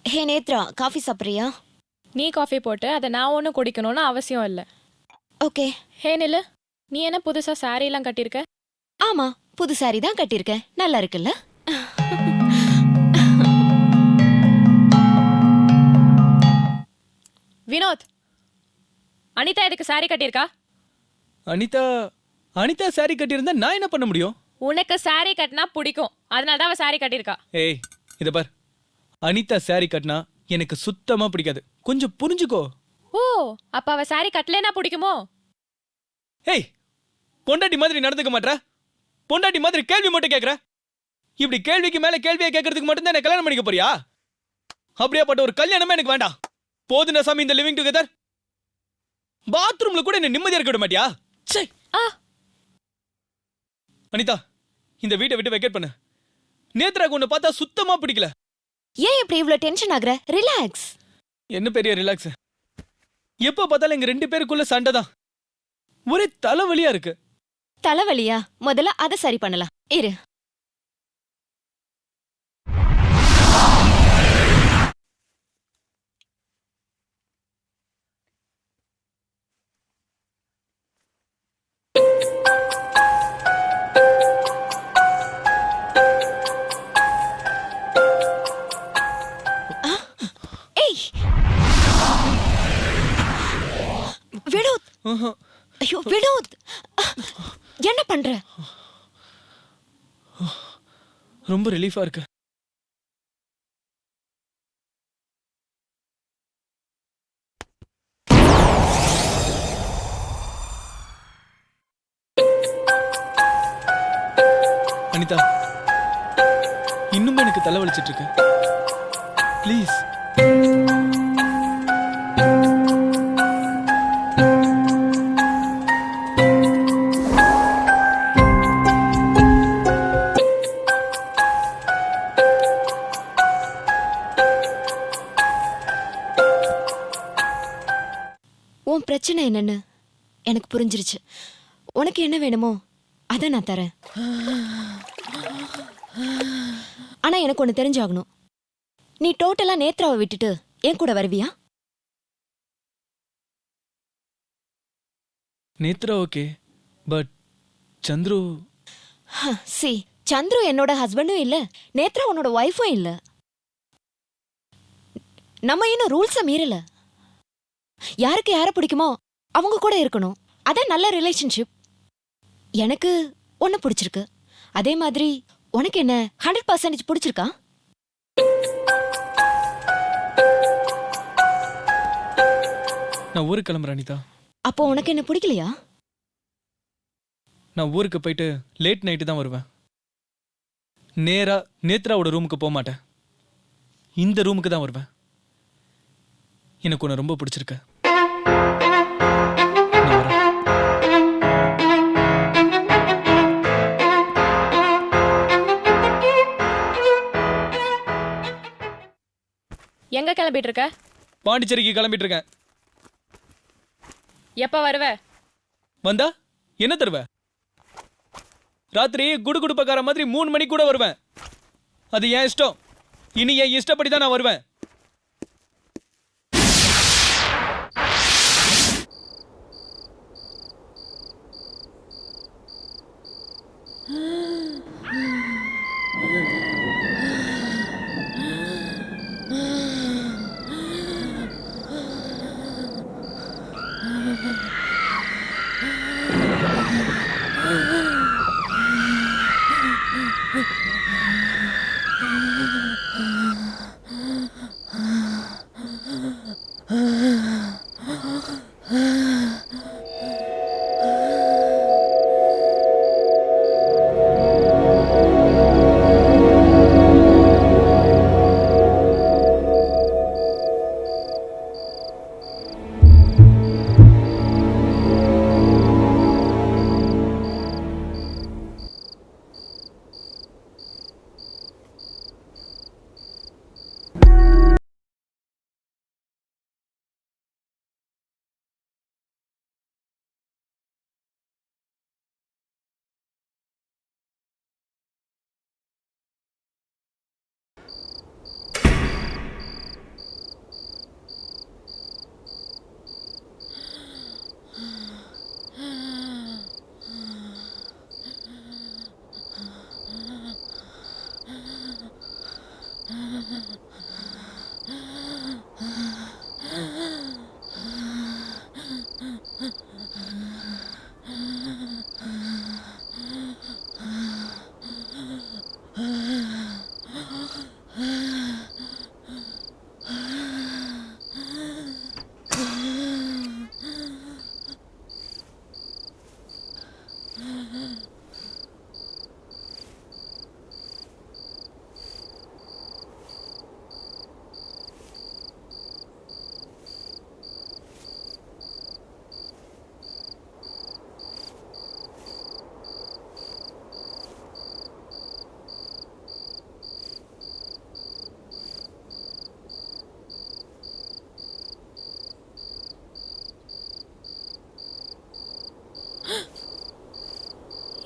Speaker 8: ஹே நேத்ரா, காஃபி சாப்பிட்றியா?
Speaker 2: நீ காஃபி போட்டு அதை நான் ஒன்றும் குடிக்கணும்னு அவசியம் இல்லை.
Speaker 8: ஓகே.
Speaker 2: ஹே நில்லு, நீ என்ன புதுசாக சாரீலாம் கட்டியிருக்க?
Speaker 8: ஆமா, புது சாரி தான் கட்டியிருக்கேன். நல்லா இருக்குல்ல?
Speaker 2: வினோத், அனிதா எதுக்கு சாரி கட்டியிருக்கா?
Speaker 1: அனிதா சாரி கட்டியிருந்தா நான் என்ன பண்ண முடியும்?
Speaker 2: உனக்கு சாரி கட்டினா பிடிக்கும், அதனால தான் அவ சாரி கட்டியிருக்கா.
Speaker 1: ஏய், இதை பார், அனிதா சாரி கட்டினா எனக்கு சுத்தமாக பிடிக்காது. கொஞ்சம் புரிஞ்சுக்கோ.
Speaker 2: ஓ, அப்ப அவ சாரி கட்டலேனா பிடிக்குமோ?
Speaker 1: ஏய், பொண்டாட்டி மாதிரி நடந்துக்க மாட்ற? பொண்டாட்டி மாதிரி கேள்வி மட்டும் கேட்குற? இப்படி கேள்விக்கு மேலே கேள்வியை கேட்கறதுக்கு மட்டும்தான் என்ன கல்யாணம் பண்ணிக்க போறியா? அப்படியாப்பட்ட ஒரு கல்யாணமே எனக்கு வேண்டாம். போதுன சாமி இந்த லிவிங் டுகெதர். பாத்ரூம்ல கூட என்ன நிம்மதியா இருக்க விட மாட்டியா? சை. அனிதா, இந்த வீட்டை விட்டு வெக்கேட் பண்ணு. நேத்ராக்கு உன்னை பார்த்தா சுத்தமா பிடிக்கல.
Speaker 8: ஏன் இப்படி இவ்வளோ டென்ஷன் ஆகுற? ரிலாக்ஸ்.
Speaker 1: என்ன பெரிய ரிலாக்ஸ்? எப்ப பார்த்தாலும் எங்க 2 பேருக்குள்ள சண்டை தான். ஒரே தலைவலியா இருக்கு.
Speaker 8: தலைவலியா? முதல்ல அதை சரி பண்ணலாம், இரு. ஏய் வினோத், ஐயோ வினோத், என்ன பண்ற?
Speaker 1: ரொம்ப ரிலீஃபா இருக்கு. அனிதா, இன்னும் எனக்கு தலைவலிச்சிட்டு இருக்கு. ப்ளீஸ்.
Speaker 8: உன் பிரச்சனை என்னன்னு எனக்கு புரிஞ்சிருச்சு. உனக்கு என்ன வேணுமோ அதை நான் தரேன். ஆனா எனக்கு ஒன்று தெரிஞ்சாகணும். நீ டோட்டலா நேத்ராவை விட்டுட்டு என் கூட வருவியா?
Speaker 1: Netra okay, but Chandru.
Speaker 8: சி, சந்துரு என்னோட ஹஸ்பண்டும் இல்ல, நேத்ரா உன்னோட ஒய்ஃபும் இல்ல. நம்ம இன்னும் ரூல்ஸை மீறல. யாருக்கு யாரை பிடிக்குமோ அவங்க கூட இருக்கணும். அதான் நல்ல ரிலேஷன்ஷிப். எனக்கு ஒன்று பிடிச்சிருக்கு. அதே மாதிரி உனக்கு என்ன 100% பிடிச்சிருக்கா?
Speaker 1: நான் ஊருக்கு கிளம்புறேன் அனிதா.
Speaker 8: அப்போ உனக்கு என்ன பிடிக்கலையா?
Speaker 1: நான் ஊருக்கு போயிட்டு லேட் நைட்டு தான் வருவேன். நேரா நேத்ராவோட ரூமுக்கு போக மாட்டேன். இந்த ரூமுக்கு தான் வருவேன். எனக்கு உன்னை ரொம்ப பிடிச்சிருக்கு. நான் வரேன்.
Speaker 2: எங்க கிளம்பிட்டு இருக்க?
Speaker 1: பாண்டிச்சேரிக்கு கிளம்பிட்டு இருக்கேன்.
Speaker 2: எப்ப வருவ?
Speaker 1: வந்தா என்ன தருவ? ராத்திரி குடுகுடுப்பக்கார மாதிரி 3 மணிக்கு கூட வருவேன். அது என் இஷ்டம். இனி என் இஷ்டப்படி தான் நான் வருவேன்.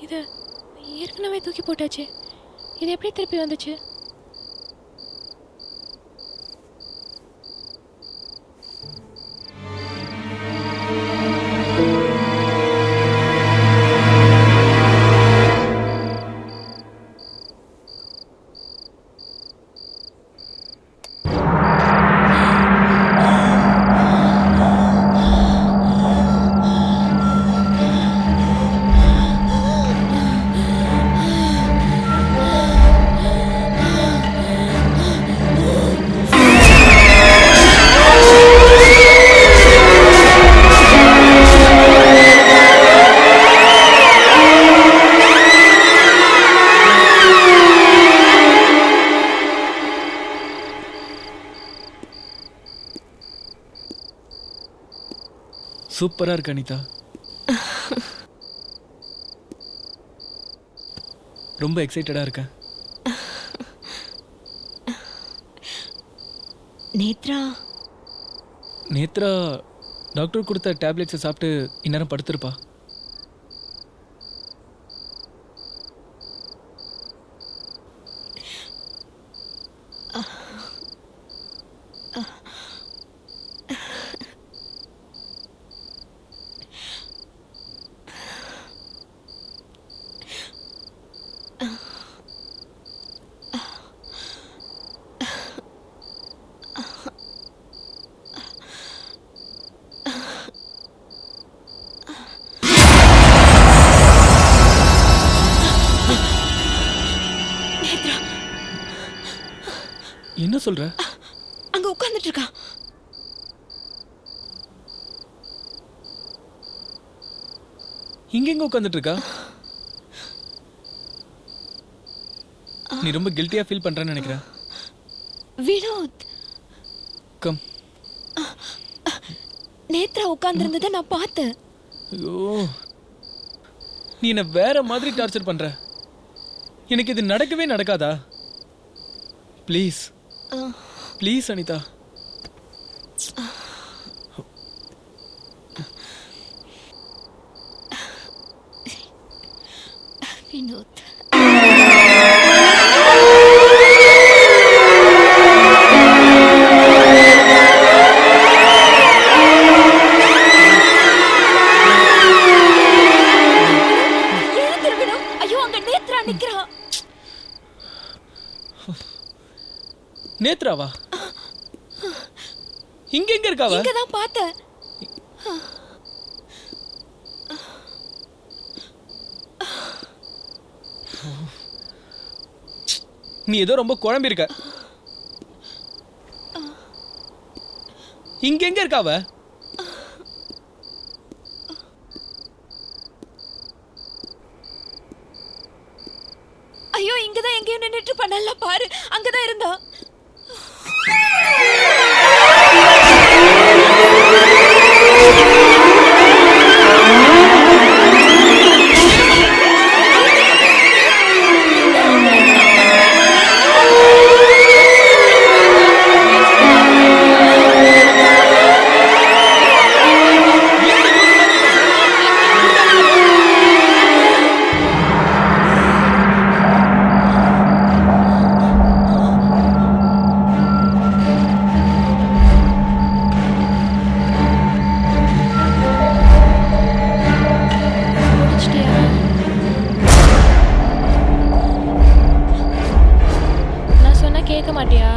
Speaker 2: இது ஏற்கனவே தூக்கி போட்டாச்சு. இது எப்படி திருப்பி வந்துச்சு?
Speaker 1: சூப்பரா இருக்கு அனிதா. ரொம்ப எக்ஸைட்டடா இருக்கேன். நேத்ரா டாக்டர் கொடுத்த டேப்லெட்ஸை சாப்பிட்டு இந்நேரம் படுத்திருப்பா. என்ன சொல்ற?
Speaker 8: அங்க உட்கார்ந்துட்டு இருக்கா.
Speaker 1: இங்க எங்க உட்கார்ந்துட்டு இருக்கா? நீ ரொம்ப கில்ட்டியா ஃபீல் பண்றேன்னு நினைக்கிறேன்.
Speaker 8: வினோத்,
Speaker 1: கம்.
Speaker 8: நேத்ரா உட்கார்ந்திருந்ததை நான் பார்த்தேன்.
Speaker 1: ஐயோ, நீ என்ன வேற மாதிரி டார்ச்சர் பண்ற. எனக்கு இது நடக்கவே நடக்காதா? Please please Anitha.
Speaker 8: வினோத்,
Speaker 1: நேத்ராவா? இங்க எங்க இருக்காவ?
Speaker 8: இங்க தான் பார்த்தேன்.
Speaker 1: நீ ஏதோ ரொம்ப குழம்பி இருக்க. இங்க எங்க இருக்காவ?
Speaker 8: ஐயோ, இங்கதான் எங்கேயோ நின்னுட்டு பண்ணல பாரு. அங்கதான் இருந்தா.
Speaker 2: கேட்க மாட்டியா?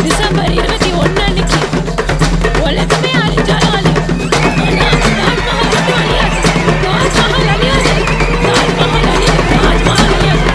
Speaker 2: டிசம்பர் 21 அன்னைக்கு உலகமே அழிஞ்சாலும் அழியும். தாஜ்மஹால் அழியாது. தாஜ்மஹால் அழியாது. தாஜ்மஹால் அழியாது. தாஜ்மஹால் அழியாது.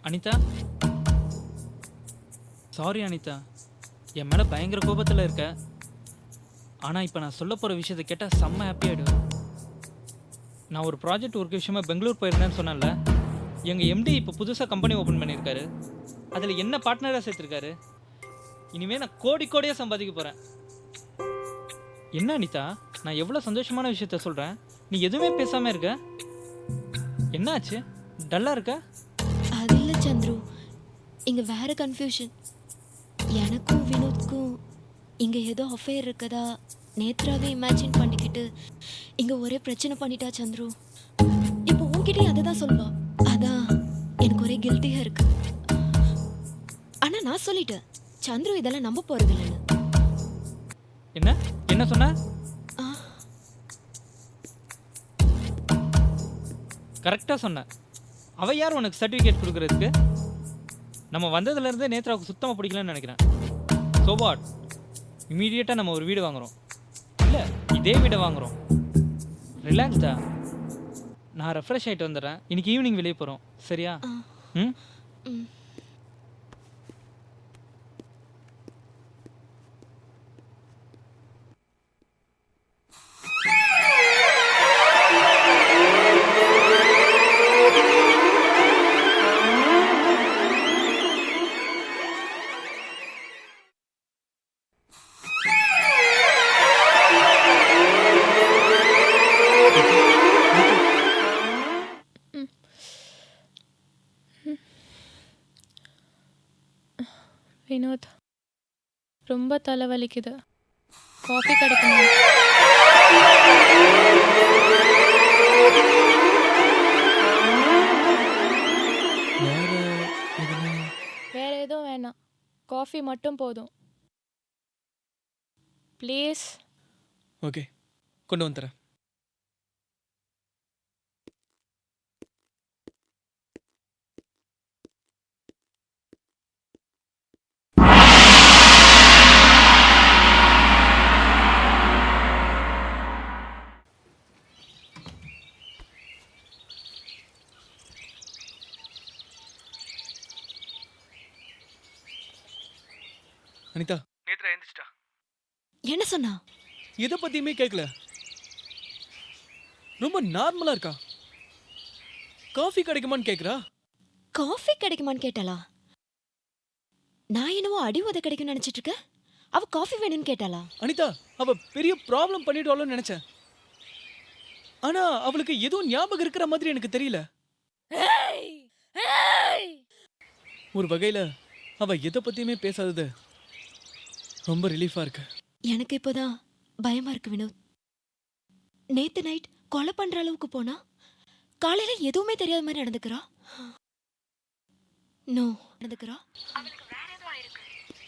Speaker 5: அனிதா, சாரி அனிதா, என் மேலே பயங்கர கோபத்தில் இருக்க. ஆனால் இப்போ நான் சொல்ல போகிற விஷயத்தை கேட்டால் செம்ம ஹாப்பி ஆகிடுவேன். நான் ஒரு ப்ராஜெக்ட் ஒர்க் விஷயமா பெங்களூர் போயிருந்தேன்னு சொன்னேன்ல. எங்கள் எம்டி இப்போ புதுசாக கம்பெனி ஓப்பன் பண்ணியிருக்காரு. அதில் என்ன பார்ட்னராக சேர்த்துருக்காரு. இனிமேல் நான் கோடி கோடியாக சம்பாதிக்க போகிறேன். என்ன அனிதா, நான் எவ்வளோ சந்தோஷமான விஷயத்த சொல்கிறேன், நீ எதுவுமே பேசாமல் இருக்க. என்னாச்சு, டல்லாக இருக்க?
Speaker 8: அது இல்லை சந்துரு, இங்கே வேற கன்ஃபியூஷன். எனக்கும் வினோத்க்கும் இங்கே ஏதோ அஃபேர் இருக்கதா நேத்ராவே இமேஜின் பண்ணிக்கிட்டு இங்கே ஒரே பிரச்சனை பண்ணிட்டா சந்துரு. இப்போ உன்கிட்டயும் அதை தான் சொல்வா. அதான் எனக்கு ஒரே கில்ட்டியாக இருக்கு. ஆனால் நான் சொல்லிட்டேன், சந்துரு இதெல்லாம் நம்ப போகிறது இல்லைன்னு.
Speaker 5: என்ன என்ன சொன்ன? கரெக்டாக சொன்னேன். அவள் யார் உனக்கு சர்டிஃபிகேட் கொடுக்குறதுக்கு? நம்ம வந்ததுலேருந்தே நேத்ராவுக்கு சுத்தமாக பிடிக்கலன்னு நினைக்கிறேன். ஸோ வாட், இமீடியட்டாக நம்ம ஒரு வீடு வாங்குகிறோம். இல்லை, இதே வீடை வாங்குகிறோம். ரிலாக்ஸ்டா, நான் ரெஃப்ரெஷ் ஆகிட்டு வந்துடுறேன். இன்னைக்கு ஈவினிங் வெளியே போகிறோம், சரியா? ம்.
Speaker 2: வினோத், ரொம்ப தலைவலிக்குது. காஃபி கிடைக்குமா? வேற எதுவும் வேணாம், காஃபி மட்டும் போதும். ப்ளீஸ்.
Speaker 1: ஓகே, கொண்டு வந்துடுறேன். அனிதா, நேத்ரா எழுந்திரிச்சிட்டா.
Speaker 8: என்ன சொன்னா?
Speaker 1: எதை பத்தியுமே கேட்கல. ரொம்ப நார்மலா இருக்கா. காஃபி கிடைக்குமான்னு கேக்குறா.
Speaker 8: காஃபி கிடைக்குமான்னு கேட்டாளா? நான் என்னவோ அடி உத கிடைக்கும்னு நினைச்சிட்டு இருக்க. அவ காஃபி வேணும்னு கேட்டாளா?
Speaker 1: அனிதா, அவ பெரிய ப்ராப்ளம் பண்ணிடுவாளோன்னு நினைச்சேன். ஆனா அவளுக்கு எதுவும் ஞாபகம் இருக்கிற மாதிரி எனக்கு தெரியல. ஒரு வகையில அவ எதை பத்தியுமே பேசாதது ரொம்ப ரிலீஃபா இருக்கு.
Speaker 8: எனக்கு இப்போதான் பயமா இருக்கு வினோத். நேத்து நைட் கொலை பண்ற அளவுக்கு போனா காலையில எதுவுமே தெரியாத மாதிரி நடந்துக்கிறா. நடந்துக்கிறா.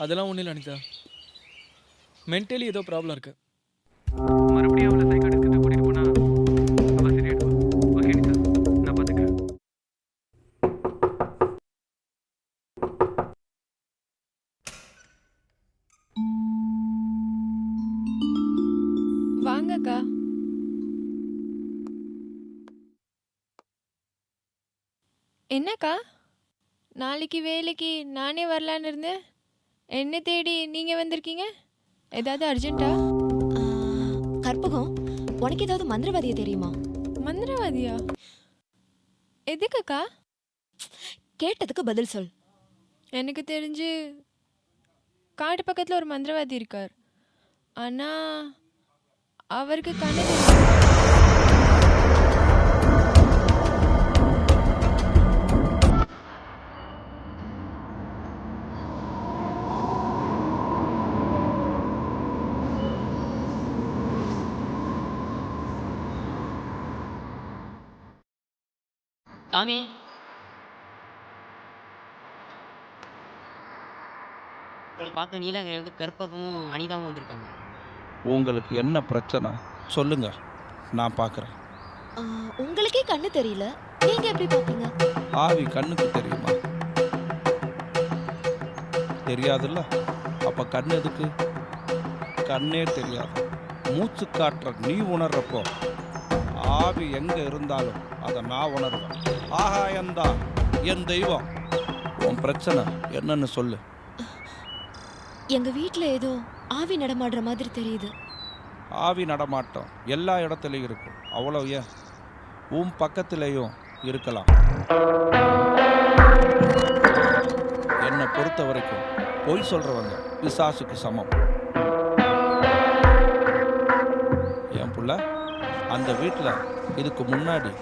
Speaker 1: அதெல்லாம் ஒண்ணு இல்ல அனிதா, மென்டலி ஏதோ ப்ராப்ளம் இருக்கு. மறுபடியும் அவளை சைக்காட்ரிஸ்ட் கூட்டிட்டு போனா அவ சரியாயிடுவா. ஓகே அனிதா, நான் பாத்துக்கிறேன்.
Speaker 3: வாங்கக்கா. என்னக்கா, நாளைக்கு வேலைக்கு நானே வரலான்னு இருந்தேன். என்ன தேடி நீங்க வந்திருக்கீங்க? ஏதாவது அர்ஜென்ட்டா?
Speaker 8: கற்பகம், உனக்கு ஏதாவது மந்திரவாதிய தெரியுமா?
Speaker 3: மந்திரவாதியா? எதுக்குக்கா?
Speaker 8: கேட்டதுக்கு பதில் சொல்.
Speaker 3: எனக்கு தெரிஞ்சு காட்டு பக்கத்தில் ஒரு மந்திரவாதி இருக்கார். ஆனால் அவருக்கு கண்ணு
Speaker 9: சாமி, பார்க்க நீலகிரி கற்பகமும் அனிதாவும் வந்திருக்காங்க.
Speaker 10: உங்களுக்கு என்ன பிரச்சனை சொல்லுங்க, நான் பார்க்குறேன்.
Speaker 8: உங்களுக்கே கண்ணு தெரியல, நீங்க எப்படி பார்ப்பீங்க?
Speaker 10: ஆவி கண்ணுக்கு தெரியுமா? தெரியாதுல்ல, அப்ப கண் எதுக்கு? கண்ணே தெரியாது. மூச்சு காற்ற நீ உணர்றப்போ ஆவி எங்க இருந்தாலும் அதை நான் உணர்வேன். ஆகாயந்தான் என் தெய்வம். உன் பிரச்சனை என்னன்னு சொல்லு.
Speaker 8: எங்க வீட்ல ஏதோ ஆவி நடமாடுற மாதிரி தெரியுது.
Speaker 10: ஆவி நடமாட்டம் எல்லா இடத்துலையும் இருக்கும், அவ்வளோ ஏன் உன் பக்கத்திலையும் இருக்கலாம். என்னை பொறுத்த வரைக்கும் பொய் சொல்றவங்க பிசாசுக்கு சமம். என் புள்ள அந்த வீட்டில் இதுக்கு முன்னாடி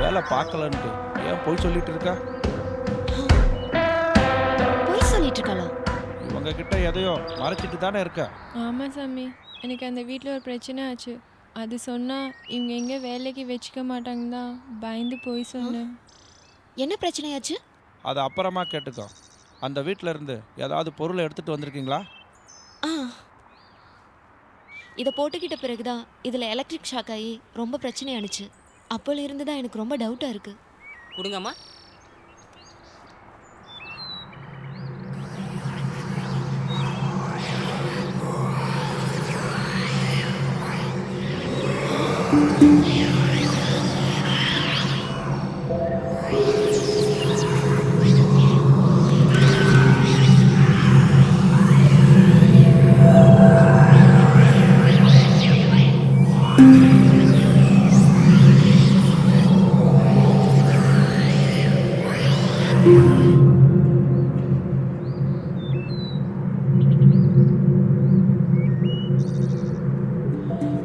Speaker 10: வேலை பார்க்கலன்ட்டு ஏன் பொய் சொல்லிட்டு இருக்கா?
Speaker 8: பொய் சொல்லிட்டு இருக்காளா?
Speaker 10: இவங்க கிட்ட எதையோ மறைச்சிட்டு தானே இருக்க.
Speaker 3: ஆமாம் சாமி, எனக்கு அந்த வீட்டில் ஒரு பிரச்சனை ஆச்சு. அது சொன்னால் இவங்க எங்கே வேலைக்கு வச்சுக்க மாட்டாங்க தான் பயந்து போய் சொன்னேன்.
Speaker 8: என்ன பிரச்சனையாச்சு?
Speaker 10: அது அப்புறமா கேட்டுக்கோ. அந்த வீட்டில் இருந்து ஏதாவது பொருளை எடுத்துகிட்டு வந்திருக்கீங்களா?
Speaker 8: இதை போட்டுக்கிட்ட பிறகுதான் இதில் எலக்ட்ரிக் ஷாக் ஆகி ரொம்ப பிரச்சனையானுச்சு. அப்போல இருந்து தான் எனக்கு ரொம்ப டவுட்டா இருக்கு.
Speaker 9: கொடுங்கம்மா.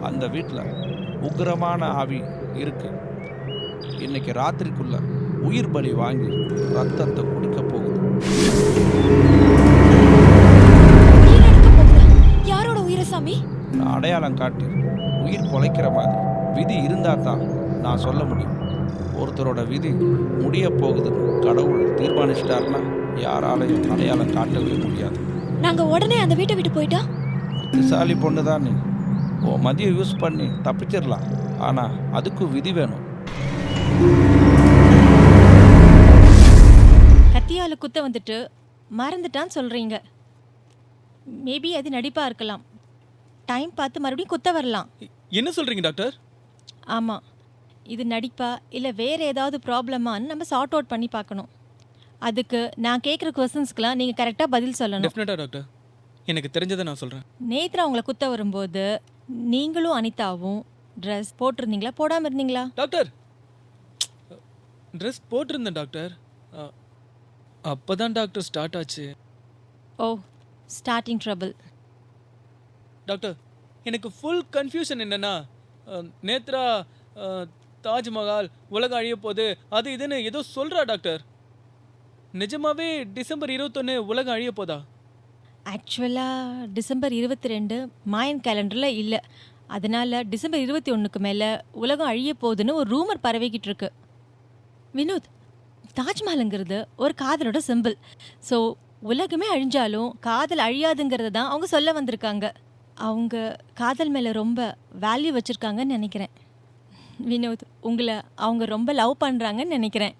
Speaker 10: அந்த வீட்டில் உக்கிரமான ஆவி இருக்கு. இன்னைக்கு ராத்திரிக்குள்ள உயிர் பலி வாங்கி ரத்தத்தை குடிக்க போகுது.
Speaker 8: யாரோட உயிரசாமி?
Speaker 10: நான் அடையாளம் காட்டி உயிர் பொழைக்கிற மாதிரி விதி இருந்தால் தான் நான் சொல்ல முடியும். ஒருத்தரோட விதி முடிய போகுதுன்னு கடவுள் தீர்மானிச்சிட்டாருன்னா யாராலையும் அடையாளம் காட்டவே முடியாது.
Speaker 8: நாங்க உடனே அந்த வீட்டை விட்டு போயிட்டா?
Speaker 10: புத்திசாலி பொண்ணு தான் நீ. உன் மதியை யூஸ் பண்ணி தப்பிச்சிடலாம். ஆனால் அதுக்கு விதி வேணும்.
Speaker 11: கத்தியால குத்த வந்துட்டு மறந்துட்டான்னு சொல்றீங்க. மேபி அது நடிப்பா இருக்கலாம். டைம் பார்த்து மறுபடியும் குத்த வரலாம்.
Speaker 1: என்ன சொல்றீங்க டாக்டர்?
Speaker 11: ஆமா, இது நடிப்பா இல்லை வேற ஏதாவது ப்ராப்ளமான்னு நம்ம சார்ட் அவுட் பண்ணி பார்க்கணும். அதுக்கு நான் கேட்குற கொஸ்டின்ஸ்க்கெலாம் நீங்கள் கரெக்டாக பதில் சொல்லணும்.
Speaker 1: டெஃபினட்டா டாக்டர், எனக்கு தெரிஞ்சதை நான் சொல்றேன்.
Speaker 11: நேத்ரா உங்களை குத்த வரும்போது நீங்களும் அனிதாவும் ட்ரெஸ் போட்டிருந்தீங்களா போடாமல் இருந்தீங்களா?
Speaker 1: டாக்டர், ட்ரெஸ் போட்டிருந்தேன் டாக்டர். அப்பதான் டாக்டர் ஸ்டார்ட் ஆச்சு.
Speaker 11: ஓ, ஸ்டார்டிங் ட்ரபிள்.
Speaker 1: டாக்டர், எனக்கு ஃபுல் கன்ஃபியூஷன் என்னன்னா, நேத்ரா தாஜ்மஹால் உலகம் அழிய போகுது அது இதுன்னு ஏதோ சொல்றா டாக்டர். நிஜமாவே டிசம்பர் 21 உலகம் அழிய போதா?
Speaker 11: ஆக்சுவலாக டிசம்பர் 22 மாயன் கேலண்டரில் இல்லை. அதனால் டிசம்பர் 21க்கு மேலே உலகம் அழிய போகுதுன்னு ஒரு ரூமர் பரவிக்கிட்டு இருக்கு. வினோத், தாஜ்மஹாலுங்கிறது ஒரு காதலோட சிம்பிள். ஸோ உலகமே அழிஞ்சாலும் காதல் அழியாதுங்கிறத தான் அவங்க சொல்ல வந்திருக்காங்க. அவங்க காதல் மேலே ரொம்ப வேல்யூ வச்சுருக்காங்கன்னு நினைக்கிறேன். வினோத், உங்களை அவங்க ரொம்ப லவ் பண்ணுறாங்கன்னு நினைக்கிறேன்.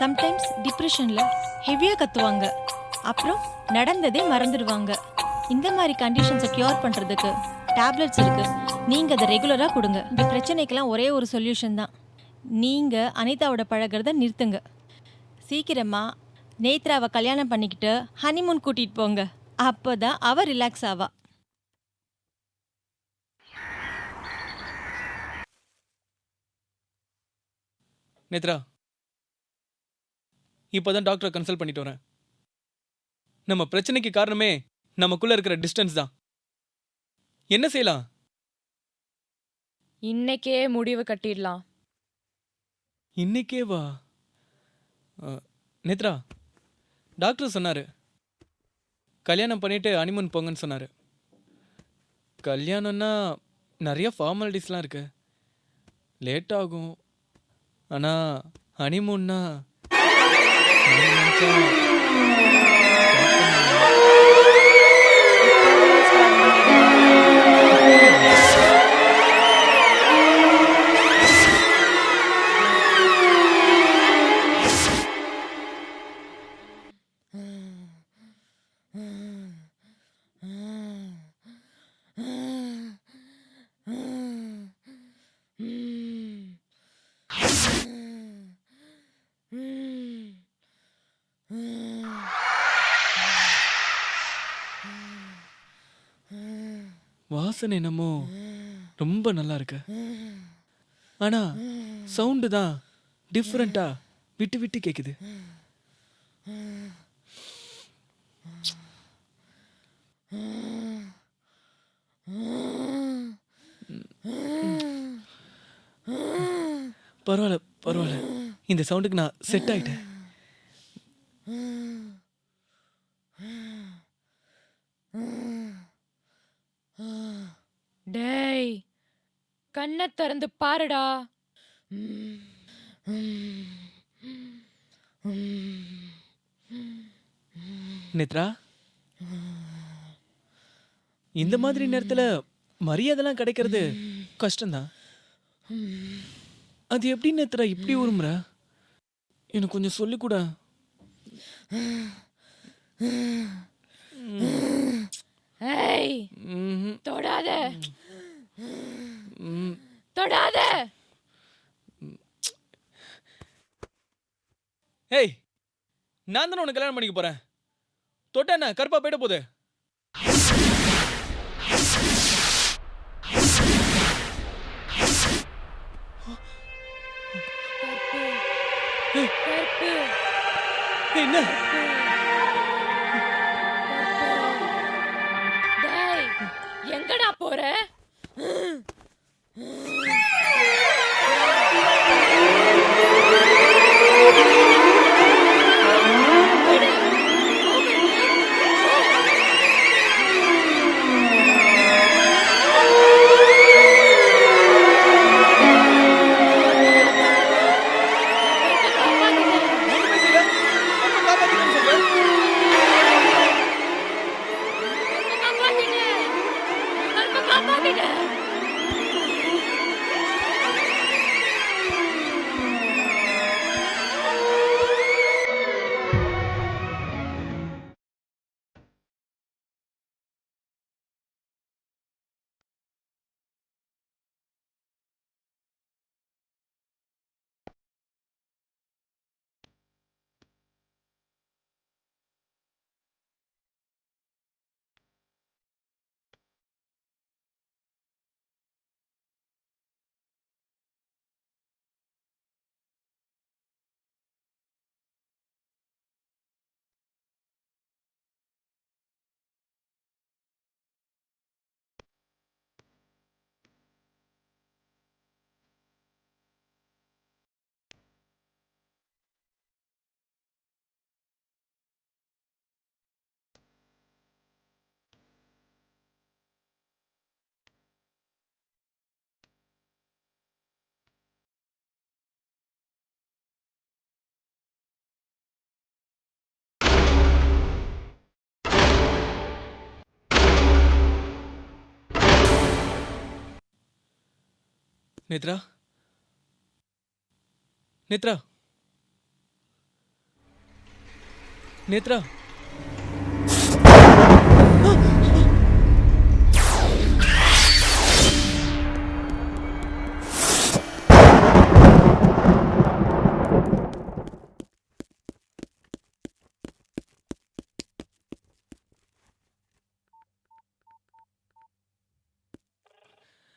Speaker 11: சம்டைம்ஸ் டிப்ரெஷனில் ஹெவியாக கத்துவாங்க, அப்புறம் நடந்ததே மறந்துடுவாங்க. இந்த மாதிரி கண்டிஷன்ஸை க்யூர் பண்ணுறதுக்கு டேப்லெட்ஸ் இருக்குது. நீங்கள் அதை ரெகுலராக கொடுங்க. இந்த பிரச்சனைக்கெல்லாம் ஒரே ஒரு சொல்யூஷன் தான். நீங்கள் அனிதாவோட பழகிறத நிறுத்துங்க. சீக்கிரமாக நேத்ராவை கல்யாணம் பண்ணிக்கிட்டு ஹனிமூன் கூட்டிகிட்டு போங்க. அப்போ தான் அவள் ரிலாக்ஸ் ஆவா.
Speaker 1: நேத்ரா, இப்போதான் டாக்டரை கன்சல்ட் பண்ணிட்டு வரேன். நம்ம பிரச்சனைக்கு காரணமே நமக்குள்ள இருக்கிற டிஸ்டன்ஸ் தான். என்ன செய்யலாம்?
Speaker 2: இன்னைக்கே முடிவு கட்டிடலாம்.
Speaker 1: இன்னைக்கே வா. நேத்ரா, டாக்டர் சொன்னாரு கல்யாணம் பண்ணிட்டு ஹனிமூன் போங்கன்னு சொன்னாரு. கல்யாணம்னா நிறைய ஃபார்மாலிட்டிஸ்லாம் இருக்கு, லேட் ஆகும். ஆனால் ஹனிமூன்னா வாசனை என்னமோ ரொம்ப நல்லா இருக்கு. ஆனா சவுண்டு தான் டிஃப்ரெண்டா விட்டு விட்டு கேக்குது. பரவாயில்ல பரவாயில்ல, இந்த சவுண்டுக்கு நான் செட் ஆயிட்டேன்.
Speaker 2: டேய், கண்ணை திறந்து பாருடா.
Speaker 1: நேத்ரா, இந்த மாதிரி நேரத்துல மரியாதைலாம் கிடைக்கிறது கஷ்டம்தான். அது எப்படி நேத்ரா இப்படி உருமுற? எனக்கு கொஞ்சம் சொல்லிக்கூட.
Speaker 2: ஏய் தொடாத தொடாத.
Speaker 1: ஏய், நான் தானே உனக்கு கல்யாணம் பண்ணிக்க போறேன். தொட்ட என்ன கருப்பா போயிட போகுது. என்ன
Speaker 2: டேய் எங்கடா போற? நேத்ரா நேத்ரா நேத்ரா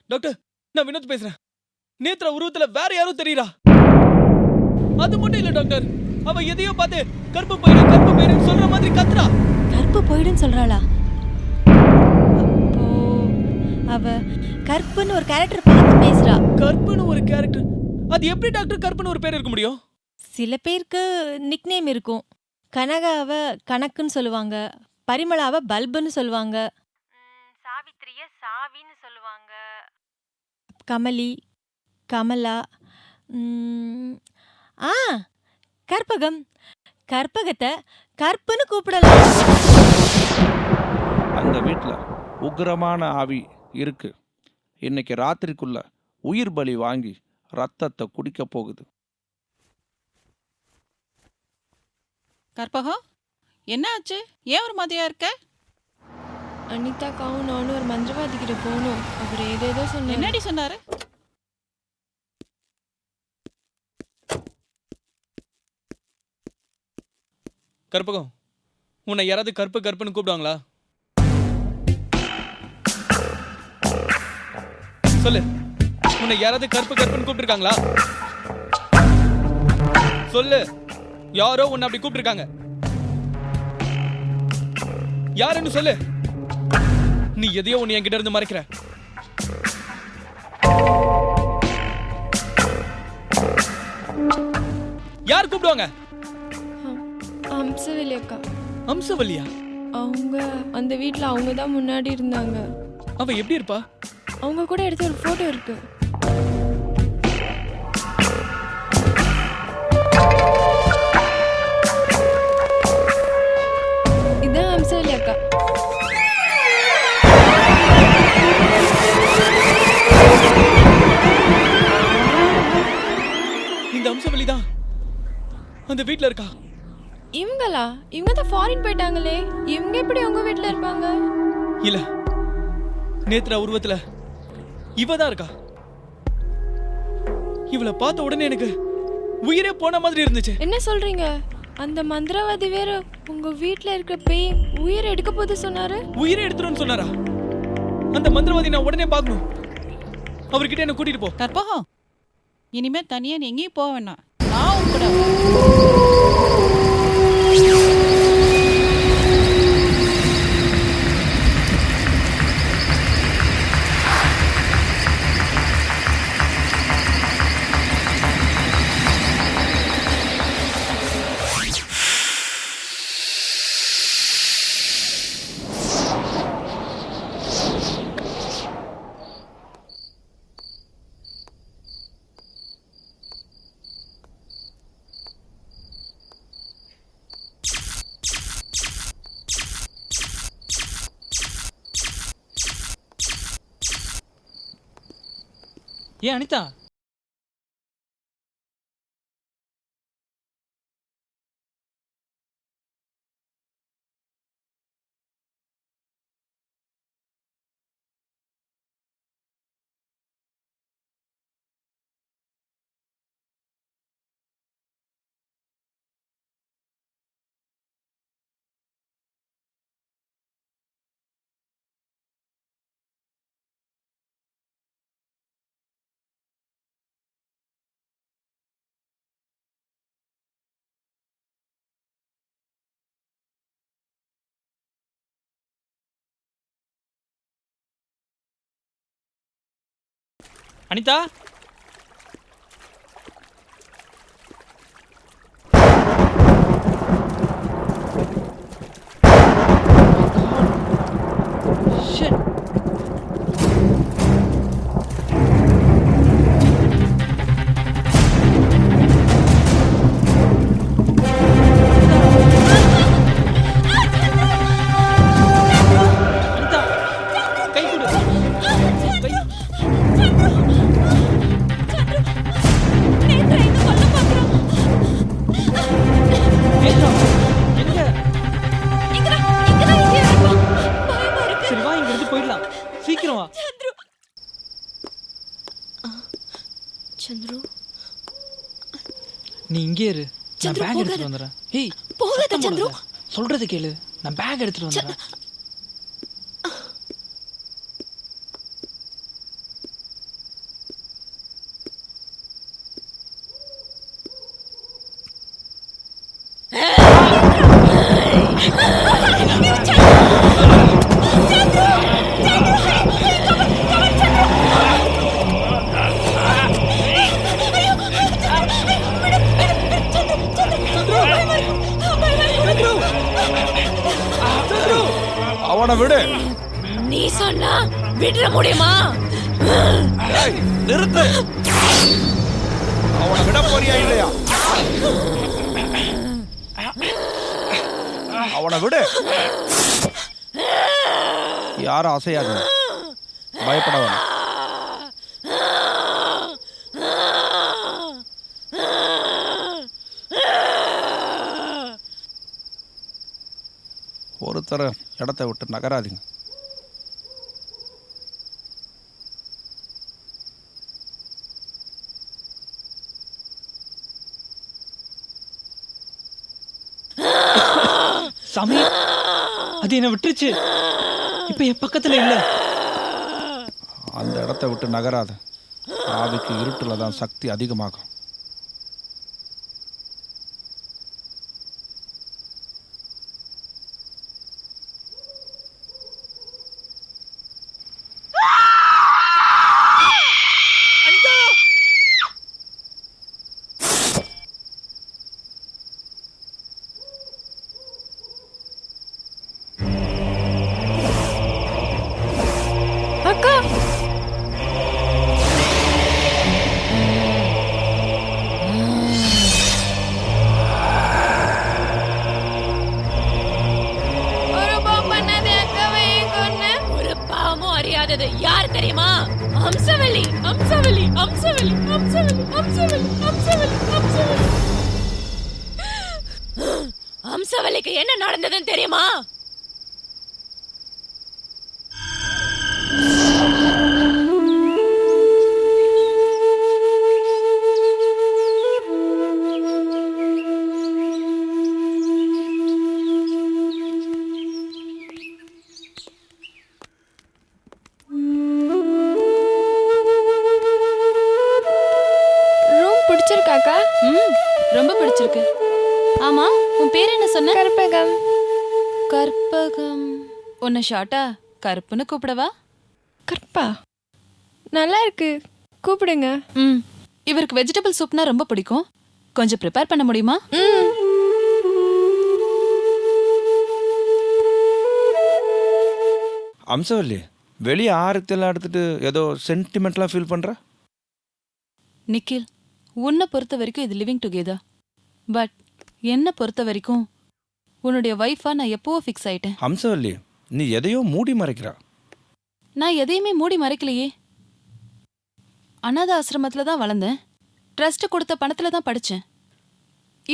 Speaker 2: டாக்டர், நான் வினோத் பேசுறேன். நேத்ரா உருவத்துல வேற யாரும் தெரியுறா. அது மட்டும் இல்ல டாக்டர், அவ எதையோ பார்த்து கருப்பு பயிரும் சொல்ற மாதிரி கத்துறா.
Speaker 11: கருப்பு போயிடுன்னு சொல்றாளா? அப்போ அவ கருப்புன்னு ஒரு கேரக்டர் பார்த்து பேசுறா.
Speaker 1: கருப்புன்னு ஒரு கேரக்டர்? அது எப்படி டாக்டர் கருப்புன்னு ஒரு பேர் இருக்க முடியும்?
Speaker 11: சில பேருக்கு நிக்நேம் இருக்கும். கனகாவ கணக்குன்னு சொல்லுவாங்க, பரிமளாவ பல்புன்னு சொல்லுவாங்க, சாவித்ரிய சாவின்னு சொல்லுவாங்க, கமலி கமலா, கற்பகம் கற்பகத்தை கற்புன்னு கூப்பிடலாம்.
Speaker 10: அந்த வீட்டில் உக்கிரமான ஆவி இருக்கு. இன்னைக்கு ராத்திரிக்குள்ள உயிர் பலி வாங்கி ரத்தத்தை குடிக்க போகுது.
Speaker 4: கற்பகம், என்ன ஆச்சு? ஏன் ஒரு மாதிரியா இருக்க?
Speaker 3: அனிதாக்காவும் நானும் ஒரு மந்திரவாதி கிட்ட போகணும். அவர் ஏதேதோ சொன்னார்.
Speaker 4: என்னடி சொன்னாரு?
Speaker 1: கற்பகம், உன்னை யாராவது கருப்புன்னு கூப்பிடுவாங்களா? சொல்லு, உன்னை யாராவது கருப்புன்னு கூப்பிட்டுருக்காங்களா? சொல்லு, யாரோ உன்னை அப்படி கூப்பிட்டுருக்காங்க. யாருன்னு சொல்லு. நீ எதையோ உன்னை என்கிட்ட இருந்து மறைக்கிற. யார் கூப்பிடுவாங்க?
Speaker 3: அம்சவல்லி அக்கா.
Speaker 1: அம்சவல்லியா?
Speaker 3: அவங்க அந்த வீட்டில் அவங்க தான் முன்னாடி இருந்தாங்க.
Speaker 1: அவ எப்படி இருப்பா?
Speaker 3: அவங்க கூட எடுத்த ஒரு ஃபோட்டோ இருக்கு. இதான் அம்சவல்லி அக்கா.
Speaker 1: அந்த வீட்ல இருக்கா.
Speaker 3: இவங்களா? இவங்க தான் ஃபாரின் போயிட்டாங்களே, இவங்க எப்படி உங்க வீட்டில் இருப்பாங்க?
Speaker 1: இல்ல, நேத்ரா உருவத்துல இவ தான் இருக்கா. இவளை பார்த்த உடனே எனக்கு உயிரே போன மாதிரி இருந்துச்சு.
Speaker 3: என்ன சொல்றீங்க? அந்த மந்திரவாதி வேற உங்க வீட்டில் இருக்க பேய் உயிரை எடுக்க போது சொன்னாரு.
Speaker 1: உயிரை எடுத்துருன்னு சொன்னாரா? அந்த மந்திரவாதி நான் உடனே பார்க்கணும். அவர்கிட்ட என்ன கூட்டிட்டு போ.
Speaker 4: கற்பகம், இனிமே தனியா நீ எங்கேயும் போக வேணாம், நான் உன் கூட
Speaker 5: ஏன் அனிதா? அனிதா, கை கொடு. கை. நேத்ரா, எங்க? சரி வா, இங்க இருந்து போயிடலாம். சீக்கிரம் வா.
Speaker 8: சந்துரு,
Speaker 5: நீ இங்கே இரு, நான்
Speaker 8: சந்துரு,
Speaker 5: பேக்
Speaker 8: போகாத.
Speaker 5: எடுத்துட்டு வந்துடுறேன். ஏய்,
Speaker 8: போகாத
Speaker 5: சத்தம்
Speaker 8: சந்துரு.
Speaker 5: போடாத. சொல்றது கேளு, நான் பேக் எடுத்துட்டு வந்துடுறேன்.
Speaker 10: அவனை விடு.
Speaker 8: நீ சொன்னா விட முடியுமா?
Speaker 10: ஏய், நிறுத்து. அவனை விட போறியா இல்லையா? அவனை விடு. யாரும் அசையாது, பயப்பட வேணாம். ஒருத்தர் இடத்தை விட்டு நகராதீங்க.
Speaker 5: சாமி, அது என்ன விட்டுருச்சு. இப்ப என் பக்கத்துல இல்ல.
Speaker 10: அந்த இடத்தை விட்டு நகராத. ஆவிக்கு இருட்டுல தான் சக்தி அதிகமாகும்.
Speaker 3: அக்கா,
Speaker 2: என்ன நடந்ததுன்னு தெரியுமா?
Speaker 3: ரூம் பிடிச்சிருக்காக்கா?
Speaker 4: ரொம்ப பிடிச்சிருக்கு. ஆமா, உன் பேர் என்ன சொன்ன?
Speaker 3: கற்பகம்.
Speaker 4: கற்பகம். உன்னை ஷார்ட்டா கருப்புன்னு கூப்பிடவா?
Speaker 3: கற்பா, நல்லா இருக்கு, கூப்பிடுங்க.
Speaker 4: இவருக்கு வெஜிடபிள் சூப்னா ரொம்ப பிடிக்கும். கொஞ்சம் ப்ரிப்பேர் பண்ண முடியுமா?
Speaker 10: அம்சவல்லி, வெளியே ஆரத்தெல்லாம் எடுத்துட்டு ஏதோ சென்டிமெண்ட்லாம் ஃபீல் பண்ணுற?
Speaker 4: நிக்கில், உன்னை பொறுத்த வரைக்கும் இது லிவிங் டுகெதர். பட் என்னை பொறுத்த வரைக்கும் உன்னுடைய ஒய்ஃபா நான் எப்போவோ ஃபிக்ஸ் ஆயிட்டேன்.
Speaker 10: அம்சவல்லி, நீ எதையோ மூடி மறைக்கிறா.
Speaker 4: நான் எதையுமே மூடி மறைக்கலையே. அனாத ஆசிரமத்தில் தான் வளர்ந்தேன். ட்ரஸ்ட் கொடுத்த பணத்தில் தான் படித்தேன்.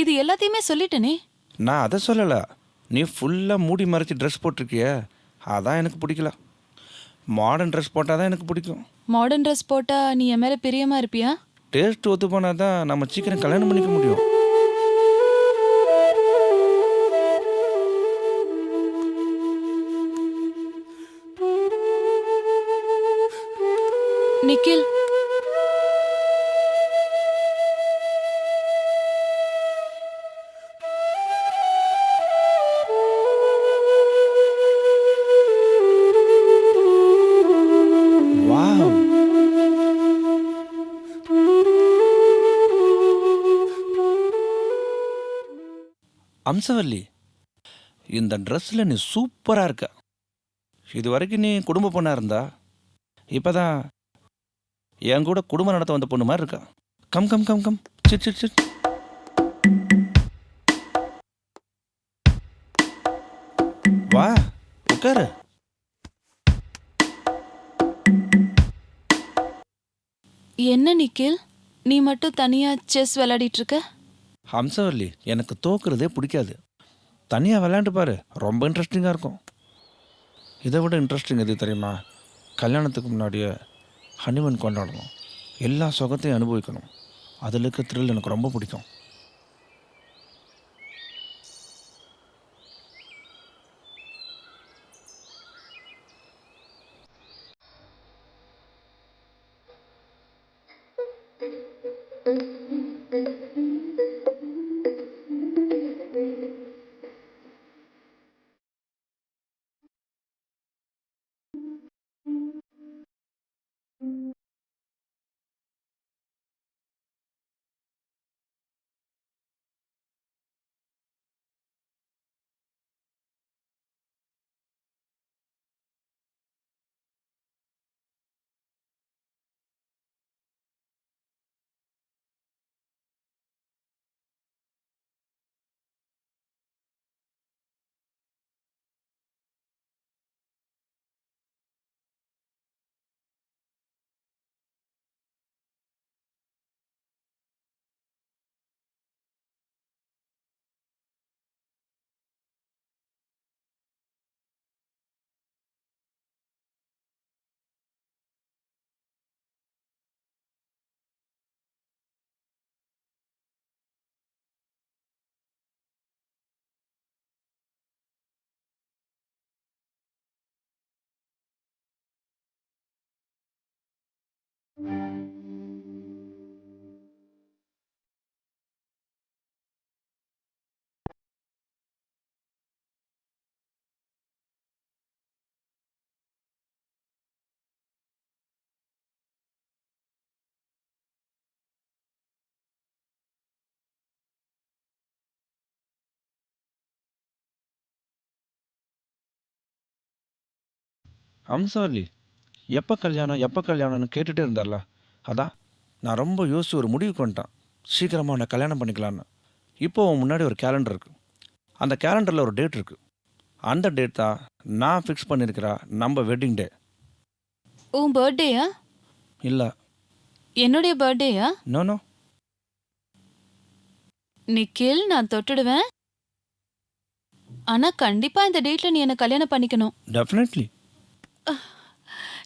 Speaker 4: இது எல்லாத்தையுமே சொல்லிட்டேனே.
Speaker 10: நான் அதை சொல்லலை, நீ ஃபுல்லாக மூடி மறைச்சி ட்ரெஸ் போட்டிருக்கிய, அதான் எனக்கு பிடிக்கல. மாடர்ன் ட்ரெஸ் போட்டால் தான் எனக்கு பிடிக்கும்.
Speaker 4: மாடர்ன் ட்ரெஸ் போட்டா நீ என் மேலே பிரியமா இருப்பியா?
Speaker 10: டேஸ்ட் ஒத்து போனால் தான் நம்ம சீக்கிரம் கல்யாணம் பண்ணிக்க முடியும்.
Speaker 4: நிக்கில்,
Speaker 10: வாவ், அம்சவல்லி, இந்த ட்ரெஸ்ஸில் நீ சூப்பராக இருக்க. இது வரைக்கும் நீ குடும்ப பொண்ணாக இருந்தா, இப்போதான் என் கூட குடும்பம் நடத்த வந்த பொண்ணு மாதிரி இருக்கா. Come come come come, sit sit sit. வா, உட்காரு.
Speaker 4: என்ன நிக்கில், நீ மட்டும் தனியா செஸ் விளையாடிட்டு இருக்க?
Speaker 10: ஹம்சவல்லி, எனக்கு தோக்குறதே பிடிக்காது. தனியாக விளையாண்டு பாரு, ரொம்ப இன்ட்ரெஸ்டிங்காக இருக்கும். இதை விட இன்ட்ரெஸ்டிங் எது தெரியுமா? கல்யாணத்துக்கு முன்னாடியே ஹனிமூன் கொண்டாடணும், எல்லா சுகத்தையும் அனுபவிக்கணும். அதில் இருக்க த்ரில் எனக்கு ரொம்ப பிடிக்கும். அம்சவல்லி, எப்போ கல்யாணம் எப்போ கல்யாணம்னு கேட்டுகிட்டே இருந்தார்ல, அதான் நான் ரொம்ப யோசிச்சு ஒரு முடிவுக்கு வந்துட்டேன். சீக்கிரமாக உன்னை கல்யாணம் பண்ணிக்கலான்னு. இப்போது உன் முன்னாடி ஒரு கேலண்டர் இருக்குது. அந்த கேலண்டரில் ஒரு டேட் இருக்குது. அந்த டேட் தான் நான் ஃபிக்ஸ் பண்ணியிருக்கிறா நம்ம வெட்டிங் டே.
Speaker 4: உன் பர்த்டேயா?
Speaker 10: இல்லை.
Speaker 4: என்னுடைய பர்த்டேயா?
Speaker 10: No no.
Speaker 4: நிக்கில், நான் தொட்டுடுவேன். ஆனா கண்டிப்பா இந்த டேட்ல நீ என்ன கல்யாணம் பண்ணிக்கணும்.
Speaker 10: டெஃபினெட்லி.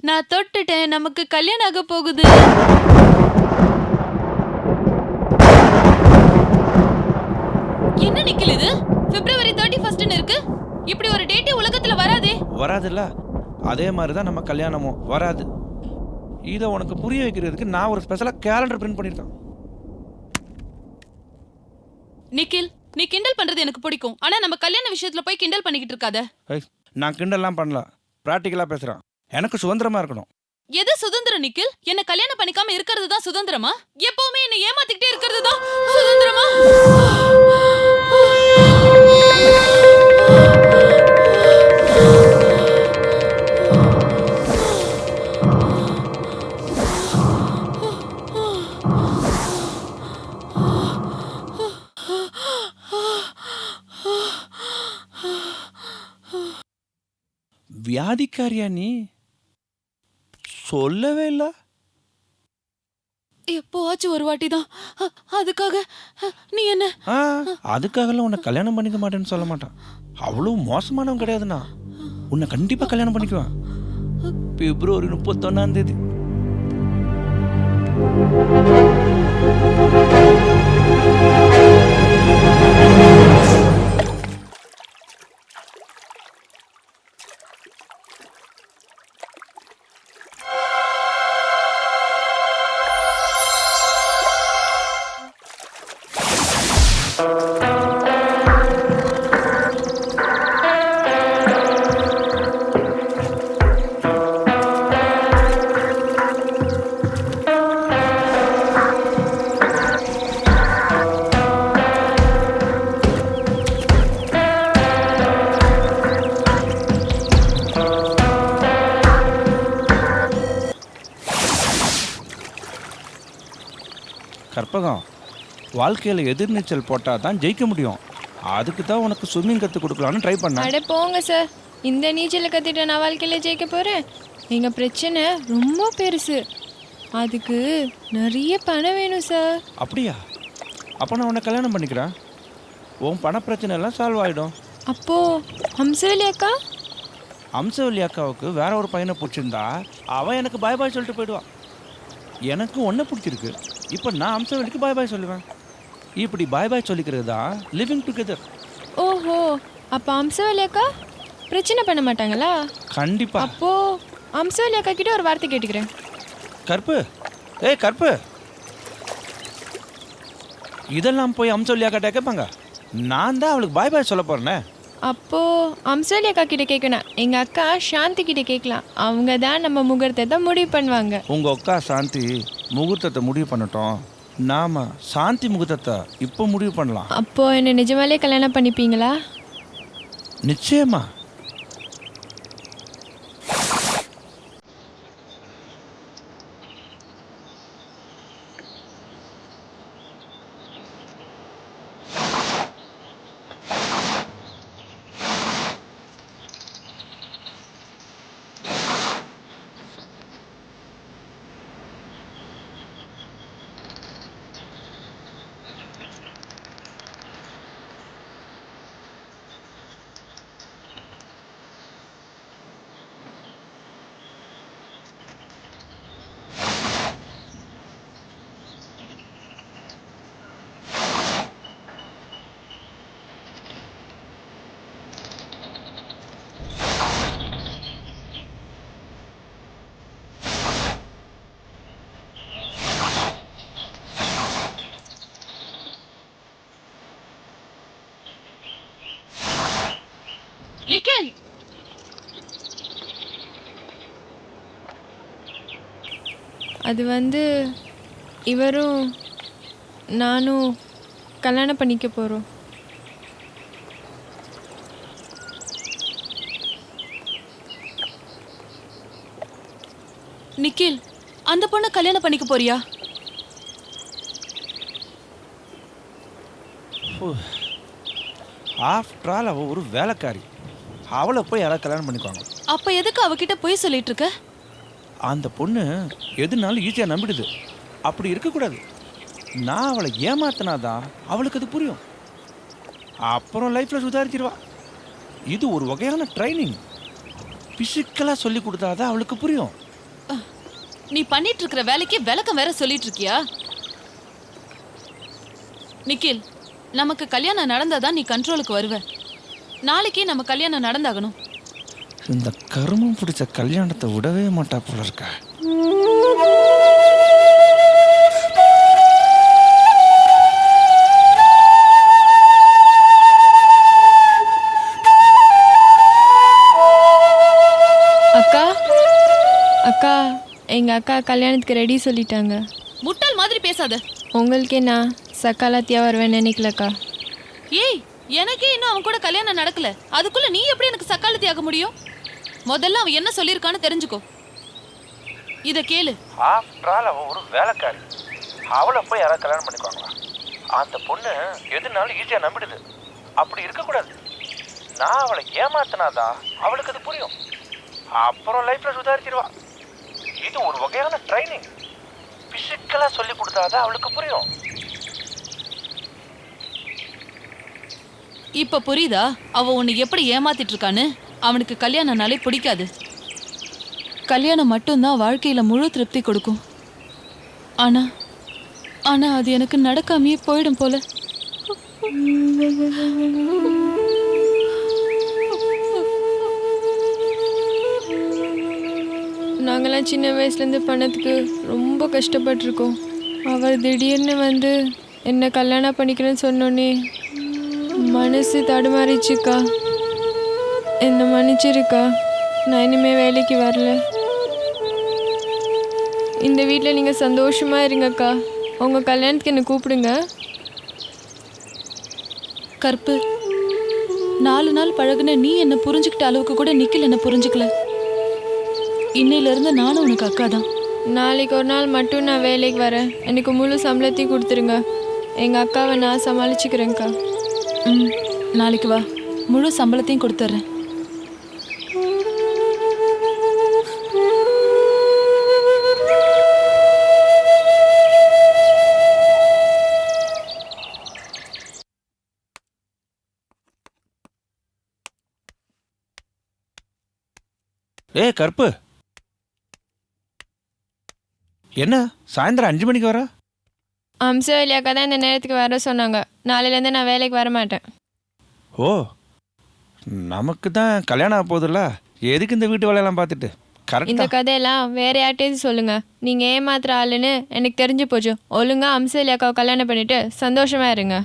Speaker 4: நான் தொட்டுட்டேன், நமக்கு கல்யாணம் ஆக போகுது. என்ன நிக்கல் இது? பிப்ரவரி 31 இருக்கு. இப்படி ஒரு டேட் உலகத்துல வராதே.
Speaker 10: வராதுல்ல, அதே மாதிரி தான் நம்ம கல்யாணமும் வராது. இதை உனக்கு புரிய வைக்கிறதுக்கு நான் ஒரு ஸ்பெஷலாக கேலண்டர் பிரிண்ட் பண்ணியிருக்கேன்.
Speaker 4: நிக்கில், நீ கிண்டல் பண்றது எனக்கு பிடிக்கும். ஆனா நம்ம கல்யாண விஷயத்துல போய் கிண்டல் பண்ணிக்கிட்டு இருக்காத.
Speaker 10: நான் கிண்டல்லாம் பண்ணல, ப்ராக்டிக்கலாக பேசுகிறேன். எனக்கு சுதந்திரமா இருக்கணும்.
Speaker 4: எது சுதந்திரம் நிக்கில்? என்ன கல்யாணம் பண்ணிக்காம இருக்கிறது தான் சுதந்திரமா? எப்பவுமே என்ன ஏமாத்திக்கிட்டே இருக்கிறது தான் சுதந்திரமா?
Speaker 10: வியாதிக்காரியா நீ? சொல்லவே இல்லை.
Speaker 4: எப்போவாச்சும் ஒரு வாட்டி தான். அதுக்காக நீ என்ன?
Speaker 10: அதுக்காகலாம் உன்னை கல்யாணம் பண்ணிக்க மாட்டேன்னு சொல்ல மாட்டான். அவ்வளோ மோசமானவன் கிடையாதுண்ணா. உன்னை கண்டிப்பாக கல்யாணம் பண்ணிக்குவேன். பிப்ரவரி 31 கற்பகம், வாழ்க்கையில் எதிர்நீச்சல் போட்டால் தான் ஜெயிக்க முடியும். அதுக்கு தான் உனக்கு ஸ்விம்மிங் கற்றுக் கொடுக்கலான்னு ட்ரை பண்ணேன்.
Speaker 3: அட போங்க சார், இந்த நீச்சலை கற்றுட்டு நான் வாழ்க்கையில் ஜெயிக்க போகிறேன்? எங்கள் பிரச்சனை ரொம்ப பெருசு, அதுக்கு நிறைய பணம் வேணும் சார்.
Speaker 10: அப்படியா? அப்போ நான் உன்னை கல்யாணம் பண்ணிக்கிறேன். உன் பண பிரச்சனை எல்லாம் சால்வ் ஆகிடும்.
Speaker 3: அப்போது ஹம்சவல்லி அக்கா?
Speaker 10: ஹம்சவல்லி அக்காவுக்கு வேற ஒரு பையனை பிடிச்சிருந்தா அவன் எனக்கு பாய் பாய் சொல்லிட்டு போயிடுவான். எனக்கு ஒன்றை பிடிச்சிருக்கு, இப்போ நான் ஹம்சவல்லிக்கு பாய் பாய் சொல்லுவேன். இப்படி பாய் பாய் சொல்லிக்கிறது தான் லிவிங் டுகெதர்.
Speaker 3: ஓஹோ, அப்போ ஹம்சவல்லி அக்கா பிரச்சனை பண்ண மாட்டாங்களா?
Speaker 10: கண்டிப்பா.
Speaker 3: அப்போது ஹம்சவல்லி அக்கா கிட்ட ஒரு வார்த்தை கேட்டுக்கிறேன்.
Speaker 10: கற்பு, ஏய் கற்பு, இதெல்லாம் போய் ஹம்சவல்லி அக்காட்ட கேட்பாங்க. நான் தான் அவளுக்கு பாய் பாய் சொல்ல போறேனே.
Speaker 3: அப்போது ஹம்சவல்லி அக்கா கிட்ட கேட்கணும். எங்கள் அக்கா சாந்தி கிட்ட கேட்கலாம். அவங்க தான் நம்ம முகூர்த்தத்தை முடிவு பண்ணுவாங்க.
Speaker 10: உங்கள் அக்கா சாந்தி முகூர்த்தத்தை முடிவு பண்ணட்டும், நாம சாந்தி முகூர்த்தத்தை இப்போ முடிவு பண்ணலாம்.
Speaker 3: அப்போது என்னை நிஜமாலே கல்யாணம் பண்ணிப்பீங்களா?
Speaker 10: நிச்சயமா.
Speaker 3: அது வந்து இவரும் நானும் கல்யாணம் பண்ணிக்க போகிறோம்.
Speaker 4: நிக்கில், அந்த பொண்ணை கல்யாணம் பண்ணிக்க போறியா?
Speaker 10: ஆஃப்டர் ஆல் அவள் ஒரு வேலைக்காரி, அவளை போய் யாராவது கல்யாணம் பண்ணிக்குவாங்க.
Speaker 4: அப்போ எதுக்கு அவகிட்ட போய் சொல்லிட்டு இருக்க?
Speaker 10: அந்த பொண்ணு எதுனாலும் ஈஸியாக நம்பிடுது. அப்படி இருக்கக்கூடாது. நான் அவளை ஏமாத்தினாதான் அவளுக்கு அது புரியும். அப்புறம் லைஃப்பில் சுதாரிச்சிருவா. இது ஒரு வகையான ட்ரைனிங். பிசிக்கலா சொல்லி கொடுத்தாதான் அவளுக்கு புரியும்.
Speaker 4: நீ பண்ணிட்டு இருக்கிற வேலைக்கு விளக்கம் வேற சொல்லிட்டு இருக்கியா? நிக்கில், நமக்கு கல்யாணம் நடந்தாதான் நீ கண்ட்ரோலுக்கு வருவ. நாளைக்கு நம்ம கல்யாணம் நடந்தாகணும்.
Speaker 10: இந்த கருமம் பிடிச்ச கல்யாணத்தை விடவே மாட்டா போல இருக்க.
Speaker 3: அக்கா அக்கா எங்கள் அக்கா கல்யாணத்துக்கு ரெடி சொல்லிட்டாங்க.
Speaker 4: முட்டாள் மாதிரி பேசாத.
Speaker 3: உங்களுக்கே நான் சக்காலத்தியாக வருவேன்னு நினைக்கலக்கா.
Speaker 4: ஏய், எனக்கே இன்னும் அவன் கூட கல்யாணம் நடக்கல. அதுக்குள்ள நீ எப்படி எனக்கு சக்காலத்தி ஆக முடியும்? முதல்ல அவன் என்ன சொல்லியிருக்கான்னு தெரிஞ்சுக்கோ. இத கேளு.
Speaker 10: அவ ஒரு வேலைக்காரி. அவளை போய் யாராவது கல்யாணம் பண்ணிக்குவாங்களா? அந்த பொண்ணு எதுனாலும் ஈஸியா நம்பிடுது. அப்படி இருக்கக்கூடாது. நான் அவளை ஏமாத்தினாதான் அவளுக்கு அது புரியும். அப்புறம் லைஃப்ல சுதாரிச்சிருவா. இது ஒரு வகையான ட்ரைனிங். பிசிக்கலா சொல்லி கொடுத்தாதான் அவளுக்கு புரியும்.
Speaker 4: இப்ப புரியுதா அவ உன்னை எப்படி ஏமாத்திட்டு இருக்கான்னு? அவனுக்கு கல்யாணம்னாலே பிடிக்காது. கல்யாணம் மட்டும்தான் வாழ்க்கையில முழு திருப்தி கொடுக்கும். ஆனா ஆனா அது எனக்கு நடக்காமையே போயிடும் போல.
Speaker 3: நாங்களாம் சின்ன வயசுலேருந்து பணத்துக்கு ரொம்ப கஷ்டப்பட்டிருக்கோம். அவர் திடீர்னு வந்து என்னை கல்யாணம் பண்ணிக்கிறேன்னு சொன்னோன்னே மனசு தடுமாறிச்சுக்கா. என்னை மன்னிச்சிருக்கா. நான் இனிமேல் வேலைக்கு வரல. இந்த வீட்டில் நீங்கள் சந்தோஷமாக இருங்கக்கா. உங்கள் கல்யாணத்துக்கு என்னை கூப்பிடுங்க.
Speaker 4: கற்பு, 4 நாள் பழகுன நீ என்ன புரிஞ்சுக்கிட்ட அளவுக்கு கூட நிக்கில் என்ன புரிஞ்சுக்கல. இன்னையில இருந்து நானும் உனக்கு அக்கா தான்.
Speaker 3: நாளைக்கு ஒரு நாள் மட்டும் நான் வேலைக்கு வரேன். எனக்கு முழு சம்பளத்தையும் கொடுத்துருங்க. எங்கள் அக்காவை நான் சமாளிச்சுக்கிறேங்க்கா.
Speaker 4: நாளைக்கு வா, முழு சம்பளத்தையும் கொடுத்துட்றேன்.
Speaker 10: ஏய் கருப்பு, என்ன சாயந்தரம் 5 மணிக்கு வர?
Speaker 3: அம்சவல்லி அக்கா தான் இந்த நேரத்துக்கு வர சொன்னாங்க. நாளையிலேருந்து நான் வேலைக்கு வர மாட்டேன்.
Speaker 10: ஓ, நமக்கு தான் கல்யாணம் ஆக போகுதுல்ல, எதுக்கு இந்த வீட்டு வேலையெல்லாம் பார்த்துட்டு?
Speaker 3: இந்த
Speaker 10: கரெக்டா.
Speaker 3: கதையெல்லாம் வேற யார்கிட்டயும் சொல்லுங்க. நீங்கள் ஏமாத்துற ஆளுன்னு எனக்கு தெரிஞ்சு போச்சு. ஒழுங்கா அம்சவல்லி அக்காவை கல்யாணம் பண்ணிட்டு சந்தோஷமா இருங்க.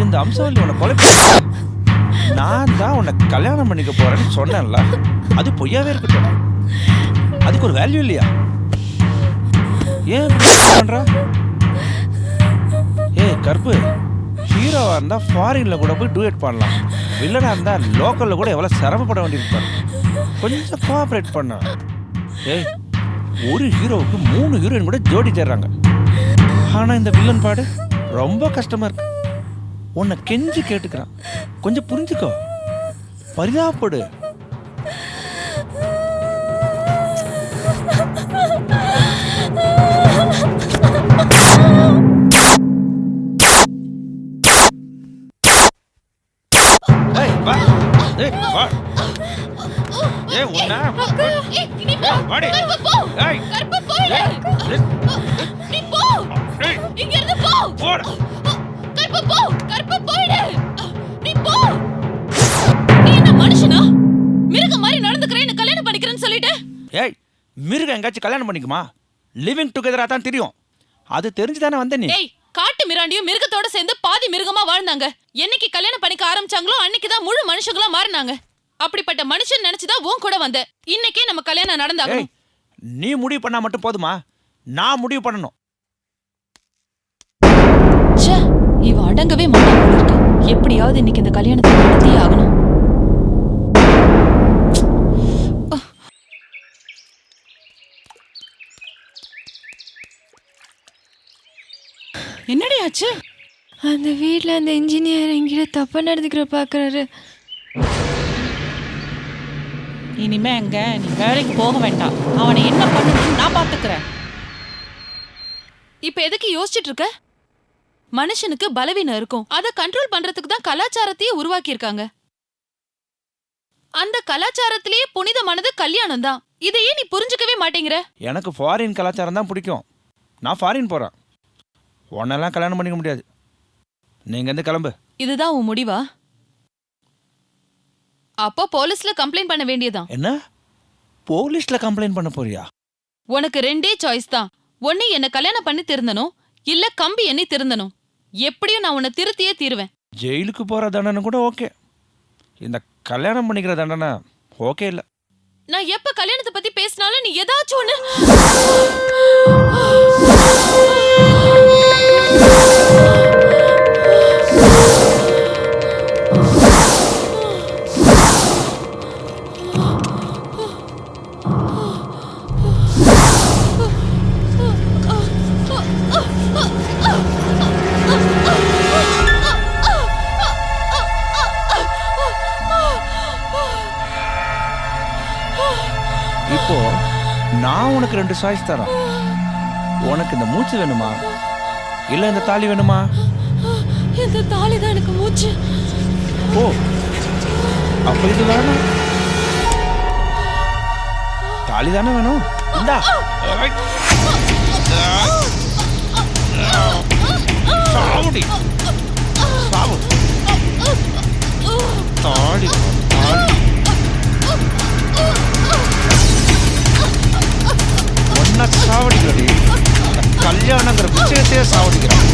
Speaker 10: இந்த அம்சவல்லி உன்னை கொலை நான் தான் உன்னை கல்யாணம் பண்ணிக்க போறேன்னு சொன்னேன்ல, அது பொய்யாவே இருக்கட்டும். அதுக்கு ஒரு வேல்யூ இல்லையா? ஏன் பண்ற? ஏய் கருப்பு, ஹீரோவா இருந்தா ஃபாரின்ல கூட போய் டூயட் பண்ணலாம். வில்லனா இருந்தா லோக்கல்ல கூட எவ்வளவு சிரமப்பட வேண்டியிருப்பாரு. கொஞ்சம் கோஆபரேட் பண்ண. ஏய், ஒரு ஹீரோவுக்கு 3 ஹீரோயின் கூட ஜோடி சேர்றாங்க. ஆனா இந்த வில்லன் பாடு ரொம்ப கஷ்டமா இருக்கு. உன்னை கெஞ்சி கேட்டுக்கிறான், கொஞ்சம் புரிஞ்சுக்கோ, பரிதாபப்படு.
Speaker 4: மனுஷனா மிருக மாதிரி நடந்துக்கிறேன்னு பண்ணிக்கிறேன்னு சொல்லிட்டு.
Speaker 10: ஏய், மிருகம் எங்காச்சும் கல்யாணம் பண்ணிக்குமா? லிவிங் டுகெதரா தான் தெரியும். அது தெரிஞ்சுதானே வந்த நீ.
Speaker 4: ஏய், காட்டு மிராண்டியும் மிருகத்தோட சேர்ந்து பாதி மிருகமா வாழ்ந்தாங்க. என்னைக்கு கல்யாணம் பண்ணிக்க ஆரம்பிச்சாங்களோ அன்னைக்குதான் முழு மனுஷங்களா மாறினாங்க. அப்படிப்பட்ட மனுஷன் நினைச்சுதான் உன் கூட வந்த. இன்னைக்கே நம்ம கல்யாணம் நடந்தாகணும்.
Speaker 10: நீ முடிவு பண்ணா மட்டும் போதுமா? நான் முடிவு பண்ணணும்.
Speaker 4: ச்சே, இவ அடங்கவே மாட்டாங்க இருக்கு. எப்படியாவது இன்னைக்கு இந்த கல்யாணத்தை நடத்தியே ஆகணும். என்னடி ஆச்சு?
Speaker 3: அந்த வீட்டில் அந்த இன்ஜினியர் என்கிட்ட தப்பாக நடந்துக்கிற பார்க்குறாரு.
Speaker 12: இனிமே எங்க நீ வேலைக்கு போக வேண்டாம். அவனை என்ன பண்ணணும்னு நான் பார்த்துக்கிறேன்.
Speaker 4: இப்ப எதுக்கு யோசிச்சுட்டு இருக்க? மனுஷனுக்கு பலவீனம் இருக்கும். அதை கண்ட்ரோல் பண்றதுக்கு தான் கலாச்சாரத்தையே உருவாக்கி இருக்காங்க. அந்த கலாச்சாரத்திலேயே புனிதமானது கல்யாணம் தான். இதையே நீ புரிஞ்சுக்கவே மாட்டேங்கிற.
Speaker 10: எனக்கு ஃபாரின் கலாச்சாரம் தான் பிடிக்கும். நான் ஃபாரின் போறேன். உன்னெல்லாம் கல்யாணம் பண்ணிக்க முடியாது. நீங்க இருந்து கிளம்பு.
Speaker 4: இதுதான் உன் முடிவா? அப்போ போலீஸ்ல கம்ப்ளைண்ட் பண்ண வேண்டியதான்.
Speaker 10: என்ன? போலீஸ்ல கம்ப்ளைண்ட் பண்ண போறியா?
Speaker 4: உனக்கு ரெண்டே சாய்ஸ் தான். ஒன்னு என்ன கல்யாணம் பண்ணி திருந்தணும், இல்ல கம்பி எண்ணி திருந்தணும். எப்படியும் நான் உன்னை திருத்தியே தீருவேன்.
Speaker 10: ஜெயிலுக்கு போற தண்டனை கூட ஓகே. இந்த கல்யாணம் பண்ணிக்கிற தண்டனை ஓகே இல்ல.
Speaker 4: நான் எப்ப கல்யாணத்தை பத்தி பேசினாலும் நீ ஏதாச்சும் ஒண்ணு.
Speaker 10: இப்போ நான் உனக்கு 2 சாய்ஸ் தரேன். உனக்கு இந்த மூச்சு வேணுமா, இல்ல இந்த தாலி வேணுமா?
Speaker 4: இந்த தாலி தான் எனக்கு மூச்சு.
Speaker 10: ஓ, அப்ப இது வேணும். தாலி தானே வேணும். இந்தா. சாவுடி. சாவு. தாலி. ஒன்ன சாவடிக்கிறடி. கல்யாணங்கிற விஷயத்தையே சாவடிக்கிறான்.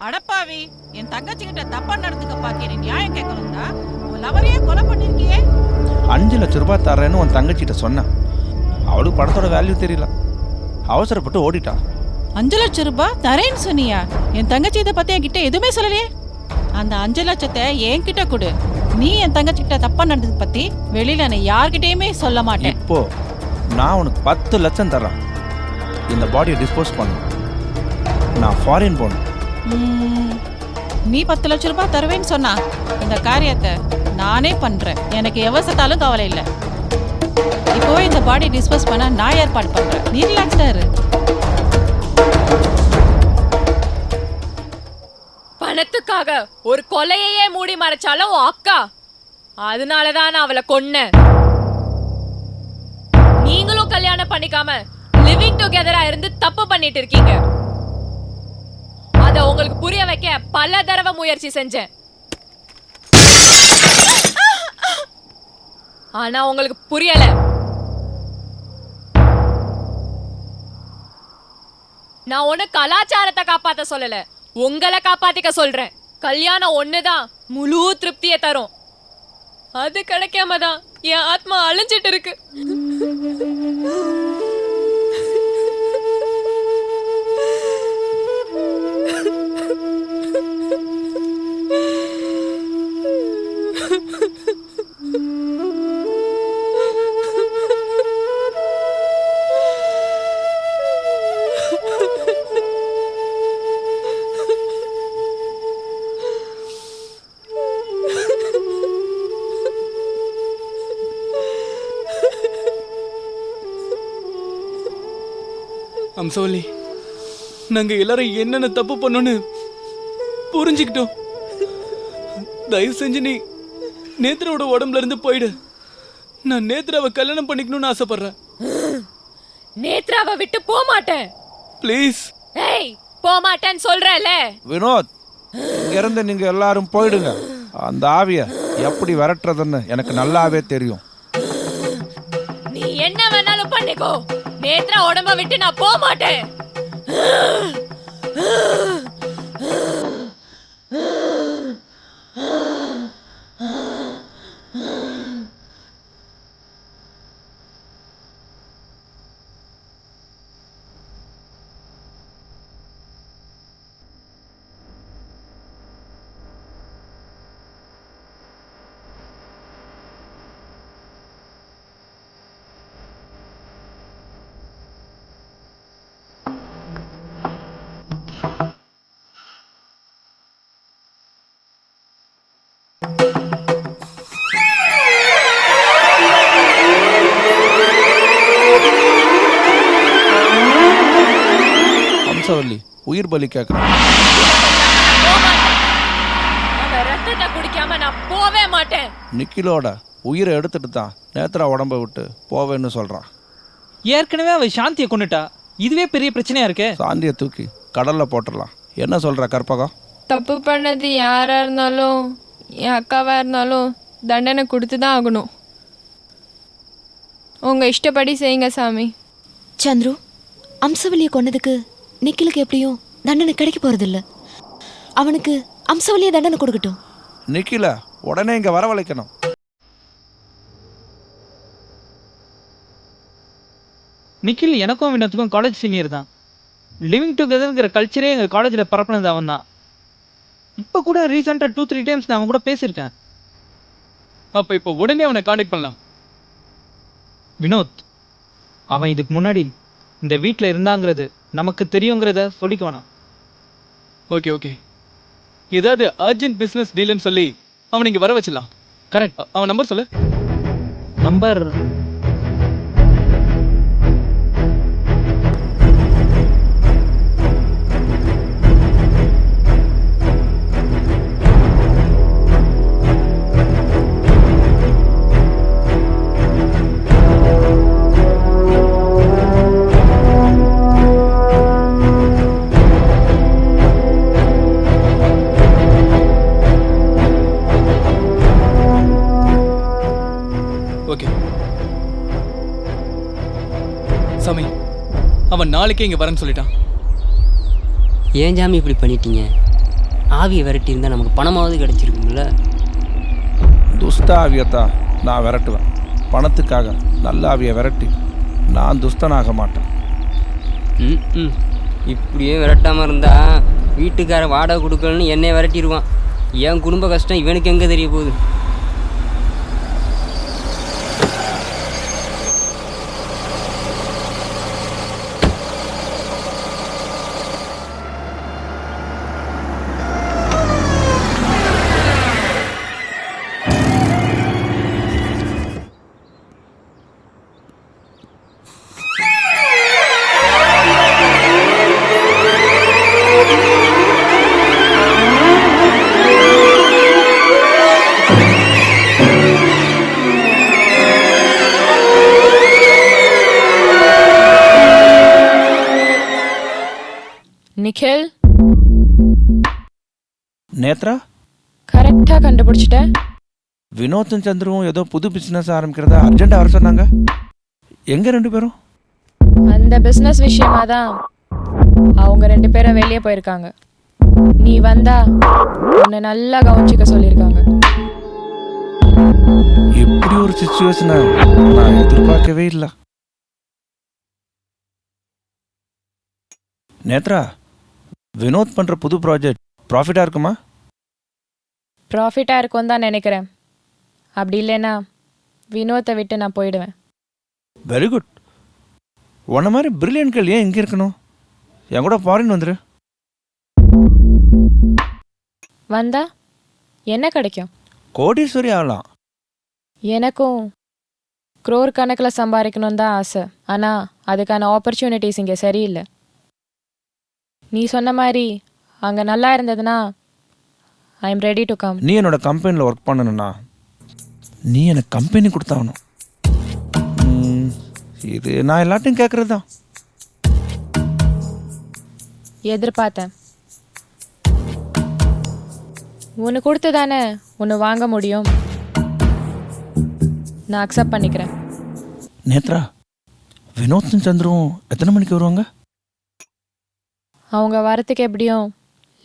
Speaker 12: அடப்பாவி, என் தங்கச்சி கிட்ட தப்பா நடந்துக்க பாக்கிறேன். நியாயம் கேட்கணும்னா உன் லவரையே கொலை பண்ணிருக்கியே.
Speaker 10: 5 லட்சம் ரூபாய் தரேன்னு உன் தங்கச்சிட்ட சொன்னேன். அவளுக்கு படத்தோட வேல்யூ தெரியல, அவசரப்பட்டு ஓடிட்டா.
Speaker 12: 5 லட்சம் ரூபாய் தரேன்னு சொன்னியா? என் தங்கச்சி இதை பத்தி என்கிட்ட எதுவுமே சொல்லலையே. அந்த 5 லட்சத்தை என்கிட்ட கொடு. நீ என் தங்கச்சி கிட்ட தப்பா நடந்தது பத்தி வெளியில நான் யார்கிட்டயுமே சொல்ல மாட்டேன்.
Speaker 10: இப்போ நான் உனக்கு 10 லட்சம் தரேன். இந்த பாடியை டிஸ்போஸ் பண்ணு. நான் ஃபாரின் போகணும்.
Speaker 12: நீ 10 லட்சம் ரூபாய் தருவேன்னு சொன்னா இந்த காரியத்தை நானே பண்றேன். எனக்கு எவசத்தாலும் கவலை இல்லை. இப்போவே இந்த பாடி டிஸ்போஸ் பண்ண நான் ஏற்பாடு பண்றேன். நீ ரிலாக்ஸ்டா இரு.
Speaker 2: பணத்துக்காக ஒரு கொலையையே மூடி மறைச்சாலும் உன் அக்கா, அதனாலதான் நான் அவளை கொன்னேன். நீங்களும் கல்யாணம் பண்ணிக்காம லிவிங் டுகெதரா இருந்து தப்பு பண்ணிட்டு இருக்கீங்க. அத உங்களுக்கு புரிய வைக்க பல தடவை முயற்சி செஞ்சேன். ஆனா உங்களுக்கு புரியல. நான் ஒண்ணு கலாச்சாரத்தை காப்பாத்த சொல்லல, உங்களை காப்பாத்திக்க சொல்றேன். கல்யாணம் ஒண்ணுதான் முழு திருப்தியை தரும். அது கிடைக்காம தான் என் ஆத்மா அழிஞ்சிட்டு இருக்கு.
Speaker 1: அம்சவல்லி, நாங்க எல்லாரும் என்னென்ன தப்பு பண்ணோன்னு புரிஞ்சுக்கிட்டோம். தயவு செஞ்சு நீ நேத்ராவோட உடம்புல இருந்து போயிடு. நான் நேத்ராவை கல்யாணம் பண்ணிக்கணும்னு ஆசைப்படுறேன்.
Speaker 2: நேத்ராவை விட்டு போக மாட்டேன்.
Speaker 1: ப்ளீஸ்.
Speaker 2: ஏய், போக மாட்டேன்னு சொல்றேன்ல.
Speaker 10: வினோத், இங்க இருந்து நீங்க எல்லாரும் போயிடுங்க. அந்த ஆவிய எப்படி விரட்டுறதுன்னு எனக்கு நல்லாவே தெரியும்.
Speaker 2: நீ என்ன வேணாலும் பண்ணிக்கோ, நேத்ரா உடம்ப விட்டு நான் போக மாட்டேன்.
Speaker 10: அம்சவல்லி, உயிர் பலி கேட்கறேன்.
Speaker 2: ரத்தத்தை குடிக்காம நான் போவே மாட்டேன்.
Speaker 10: நிக்கிலோட உயிரை எடுத்துட்டு தான் நேத்ரா உடம்ப விட்டு போவேன்னு சொல்றான்.
Speaker 5: ஏற்கனவே அவ சாந்தியை கொண்டுட்டா, இதுவே பெரிய பிரச்சனையா இருக்கே.
Speaker 10: சாந்தியை தூக்கி கடல்ல போட்டுடலாம். என்ன சொல்ற கற்பகம்?
Speaker 3: தப்பு பண்ணது யாராக இருந்தாலும், என் அக்காவாக இருந்தாலும் தண்டனை கொடுத்து தான் ஆகணும். உங்கள் இஷ்டப்படி செய்யுங்க சாமி.
Speaker 8: சந்துரு, அம்சவல்லியை கொன்னதுக்கு நிக்கிலுக்கு எப்படியும் தண்டனை கிடைக்க போறதில்ல. அவனுக்கு அம்சவல்லியை தண்டனை கொடுக்கட்டும்.
Speaker 10: நிக்கில உடனே இங்க வரவழைக்கணும்.
Speaker 5: நிக்கில் எனக்கும் வினோத்துக்கும் காலேஜ் சீனியர் தான். லிவிங் டுகெதர்ங்கிற கல்ச்சரே எங்கள் காலேஜில் பரப்புனது அவன் தான். இப்போ கூட ரீசெண்டாக 2-3 டைம்ஸ் நான் அவன் கூட பேசியிருக்கேன்.
Speaker 1: அப்போ இப்போ உடனே அவனை காண்டாக்ட் பண்ணலாம்.
Speaker 5: வினோத், அவன் இதுக்கு முன்னாடி இந்த வீட்டில் இருந்தாங்கிறது நமக்கு தெரியுங்கிறத சொல்லிக்க வேணாம்.
Speaker 1: ஓகே ஓகே, ஏதாவது அர்ஜென்ட் பிஸ்னஸ் டீல்னு சொல்லி அவனை இங்கே வர வச்சிடலாம்.
Speaker 5: கரெக்ட்.
Speaker 1: அவன் நம்பர் சொல்லு.
Speaker 5: Number
Speaker 1: okay. சாமி, அவன் நாளைக்கே இங்கே வரேன்னு சொல்லிட்டான்.
Speaker 9: ஏன் ஜாமி இப்படி பண்ணிட்டீங்க? ஆவியை விரட்டி இருந்தால் நமக்கு பணமாவது கிடைச்சிருக்கும்ல.
Speaker 10: துஷ்ட ஆவியத்தான் நான் விரட்டுவேன். பணத்துக்காக நல்ல ஆவியை விரட்டி நான் துஷ்டனாக மாட்டேன்.
Speaker 9: இப்படியே விரட்டாமல் இருந்தா வீட்டுக்கார வாடகை கொடுக்கலன்னு என்னை விரட்டிடுவான். என் குடும்ப கஷ்டம் இவனுக்கு எங்கே தெரிய போகுது?
Speaker 2: நிக்கில்,
Speaker 10: நேத்ரா
Speaker 2: கரெக்டாக கண்டுபிடிச்சிட்ட.
Speaker 10: வினோத்தும் சந்துருவும் ஏதோ புது பிஸ்னஸ் ஆரம்பிக்கிறதா அர்ஜென்ட்டாக வர சொன்னாங்க. எங்கே 2 பேரும்?
Speaker 2: அந்த பிஸ்னஸ் விஷயமா தான் அவங்க 2 பேரும் வெளியே போயிருக்காங்க. நீ வந்தா உன்னை நல்லா கவனிச்சிக்க சொல்லியிருக்காங்க.
Speaker 10: இப்படி ஒரு சுச்சுவேஷனை நான் எதிர்பார்க்கவே இல்லை. நேத்ரா, வினோத் பண்ணுற புது ப்ராஜெக்ட் ப்ராஃபிட்டாக இருக்குமா?
Speaker 2: ப்ராஃபிட்டாக இருக்கும் தான் நினைக்கிறேன். அப்படி இல்லைன்னா வினோத்தை விட்டு நான் போயிடுவேன்.
Speaker 10: Very good. உன்ன மாதிரி பிரில்லியன்ட் கேள் ஏன் இங்கே இருக்கணும்? என் கூட ஃபாரின் வந்துரு.
Speaker 2: வந்தா என்ன கிடைக்கும்?
Speaker 10: கோடீஸ்வரி ஆகலாம்.
Speaker 2: எனக்கும் க்ரோர் கணக்கில் சம்பாதிக்கணும்னு தான் ஆசை. ஆனால் அதுக்கான ஆப்பர்ச்சுனிட்டிஸ் இங்கே சரியில்லை. நீ சொன்ன மாதிரி அங்கே நல்லா இருந்ததுன்னா I am ready to come.
Speaker 10: நீ என்னோட கம்பெனியில் ஒர்க் பண்ணணும்னா நீ எனக்கு கம்பெனி கொடுத்தாகணும். இது நான் எல்லாத்தையும் கேட்குறது தான்.
Speaker 2: எதிர்பார்த்தேன். ஒன்று கொடுத்து தானே ஒன்று வாங்க முடியும். நான் அக்செப்ட் பண்ணிக்கிறேன்.
Speaker 10: நேத்ரா, வினோத்தும் சந்துரும் எத்தனை மணிக்கு வருவாங்க?
Speaker 2: அவங்க வரத்துக்கு எப்படியும்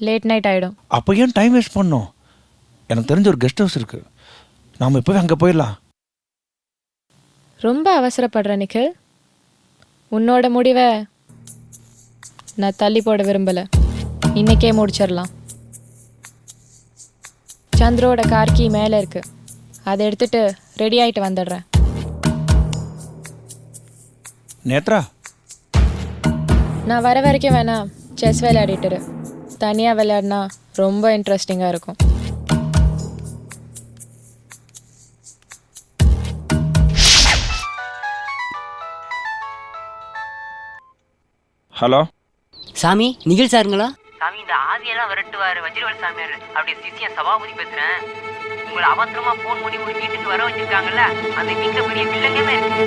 Speaker 2: லேட் நைட் ஆகிடும்.
Speaker 10: அப்போ ஏன் டைம் வேஸ்ட் பண்ணோம்? எனக்கு தெரிஞ்ச ஒரு கெஸ்ட் ஹவுஸ் இருக்குது, நாம் இப்போவே அங்கே போயிடலாம்.
Speaker 2: ரொம்ப அவசரப்படுற நிக்கில். உன்னோட முடிவை நான் தள்ளி போட விரும்பலை. இன்னைக்கே முடிச்சிடலாம். சந்திரோட கார் கீ மேலே இருக்கு, அதை எடுத்துட்டு ரெடி ஆகிட்டு வந்துடுறேன்.
Speaker 10: நேத்ரா,
Speaker 2: நான் வர வரைக்கும் வேணா செஸ் விளையாடிட்டுரு. தனியாக விளையாடினா ரொம்ப இன்ட்ரெஸ்டிங்காக இருக்கும்.
Speaker 10: ஹலோ
Speaker 9: சாமி, நிகில் சாருங்களா?
Speaker 13: சாமி, இந்த ஆதியெல்லாம் விரட்டுவாரு வஜ்ரவல் சாமியார். அப்படி சிசியன் சபாபதி பேசுறேன். உங்களை அவசரமா போன் பண்ணி ஒரு வீட்டுக்கு வர வச்சிருக்காங்கல்ல, அந்த வீட்டுல பெரிய வில்லங்கமே இருக்கு.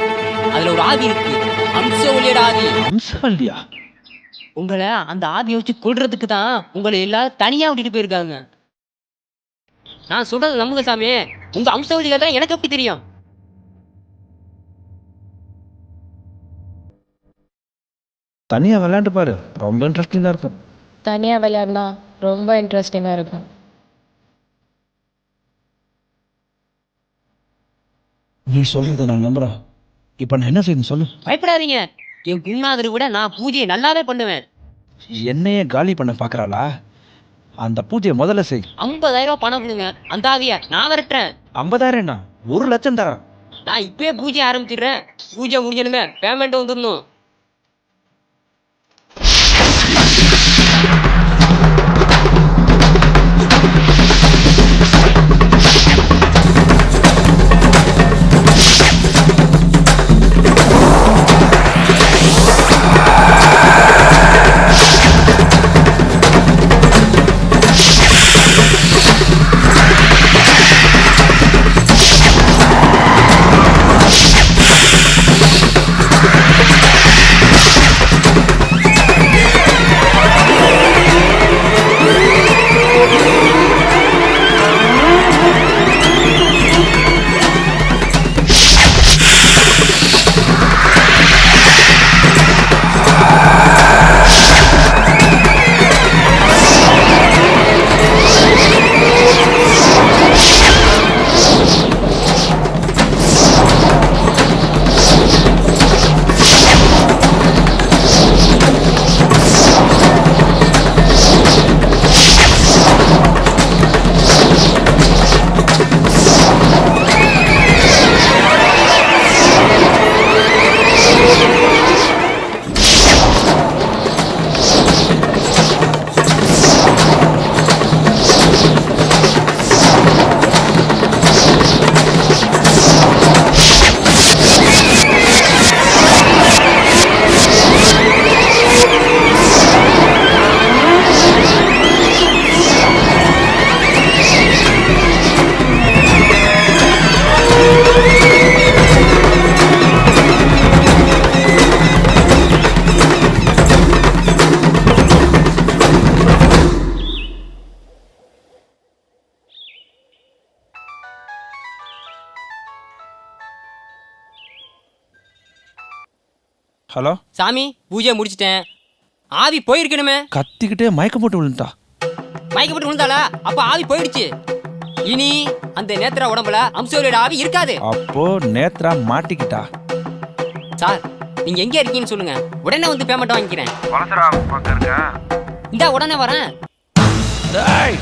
Speaker 9: அதுல ஒரு ஆதி இருக்கு, அம்சவல்லியோட ஆதி.
Speaker 10: அம்சவல்லியா?
Speaker 9: உங்களை அந்த ஆதியை வச்சு கொல்றதுக்கு தான் உங்களை எல்லாரும் தனியா விட்டுட்டு போயிருக்காங்க. நான் சொல்றது நம்புங்க சாமி, உங்க அம்சவல்லியா தான் எனக்கு எப்படி தெரியும்?
Speaker 10: தனியாக விளையாண்டு பாரு, ரொம்ப இன்ட்ரெஸ்டிங்காக இருக்கும்.
Speaker 2: தனியாக விளையாடினா ரொம்ப இன்ட்ரெஸ்டிங்காக இருக்கும்.
Speaker 10: நீ சொல்றது நான் நம்புறேன். இப்போ நான் என்ன செய்யணும் சொல்லு.
Speaker 9: பயப்படாதீங்க, என் குருநாதரை விட நான் பூஜையை நல்லாவே பண்ணுவேன்.
Speaker 10: என்னையே காலி பண்ண பார்க்குறாளா? அந்த பூஜையை முதல்ல செய்.
Speaker 9: 50,000 பணம் கொடுங்க, அந்த ஆவியை நான் விரட்டுறேன்.
Speaker 10: 50,000 என்ன, 1,00,000 தரேன்.
Speaker 9: நான் இப்பயே பூஜை ஆரம்பிச்சிடுறேன். பூஜை முடிஞ்சதுமே பேமெண்ட் வந்துடணும்.
Speaker 10: ஹலோ
Speaker 9: சாமி பூஜை முடிச்சிட்டேன். ஆவி போயிருக்கணுமே.
Speaker 10: கத்திக்கிட்டே மயக்கம் போட்டு விழுந்துட்டா.
Speaker 9: மயக்கப்பட்டு விழுந்தாளா? அப்ப ஆவி போயிடுச்சு. இனி அந்த நேத்ரா உடம்புல அம்சவல்லியோட ஆவி இருக்காது.
Speaker 10: அப்போ நேத்ரா மாட்டிக்கிட்டா.
Speaker 9: சார் நீங்க எங்க இருக்கீங்கன்னு சொல்லுங்க, உடனே வந்து பேமெண்ட் வாங்கிக்கிறேன். இந்த உடனே வரேன்.
Speaker 10: டேய்,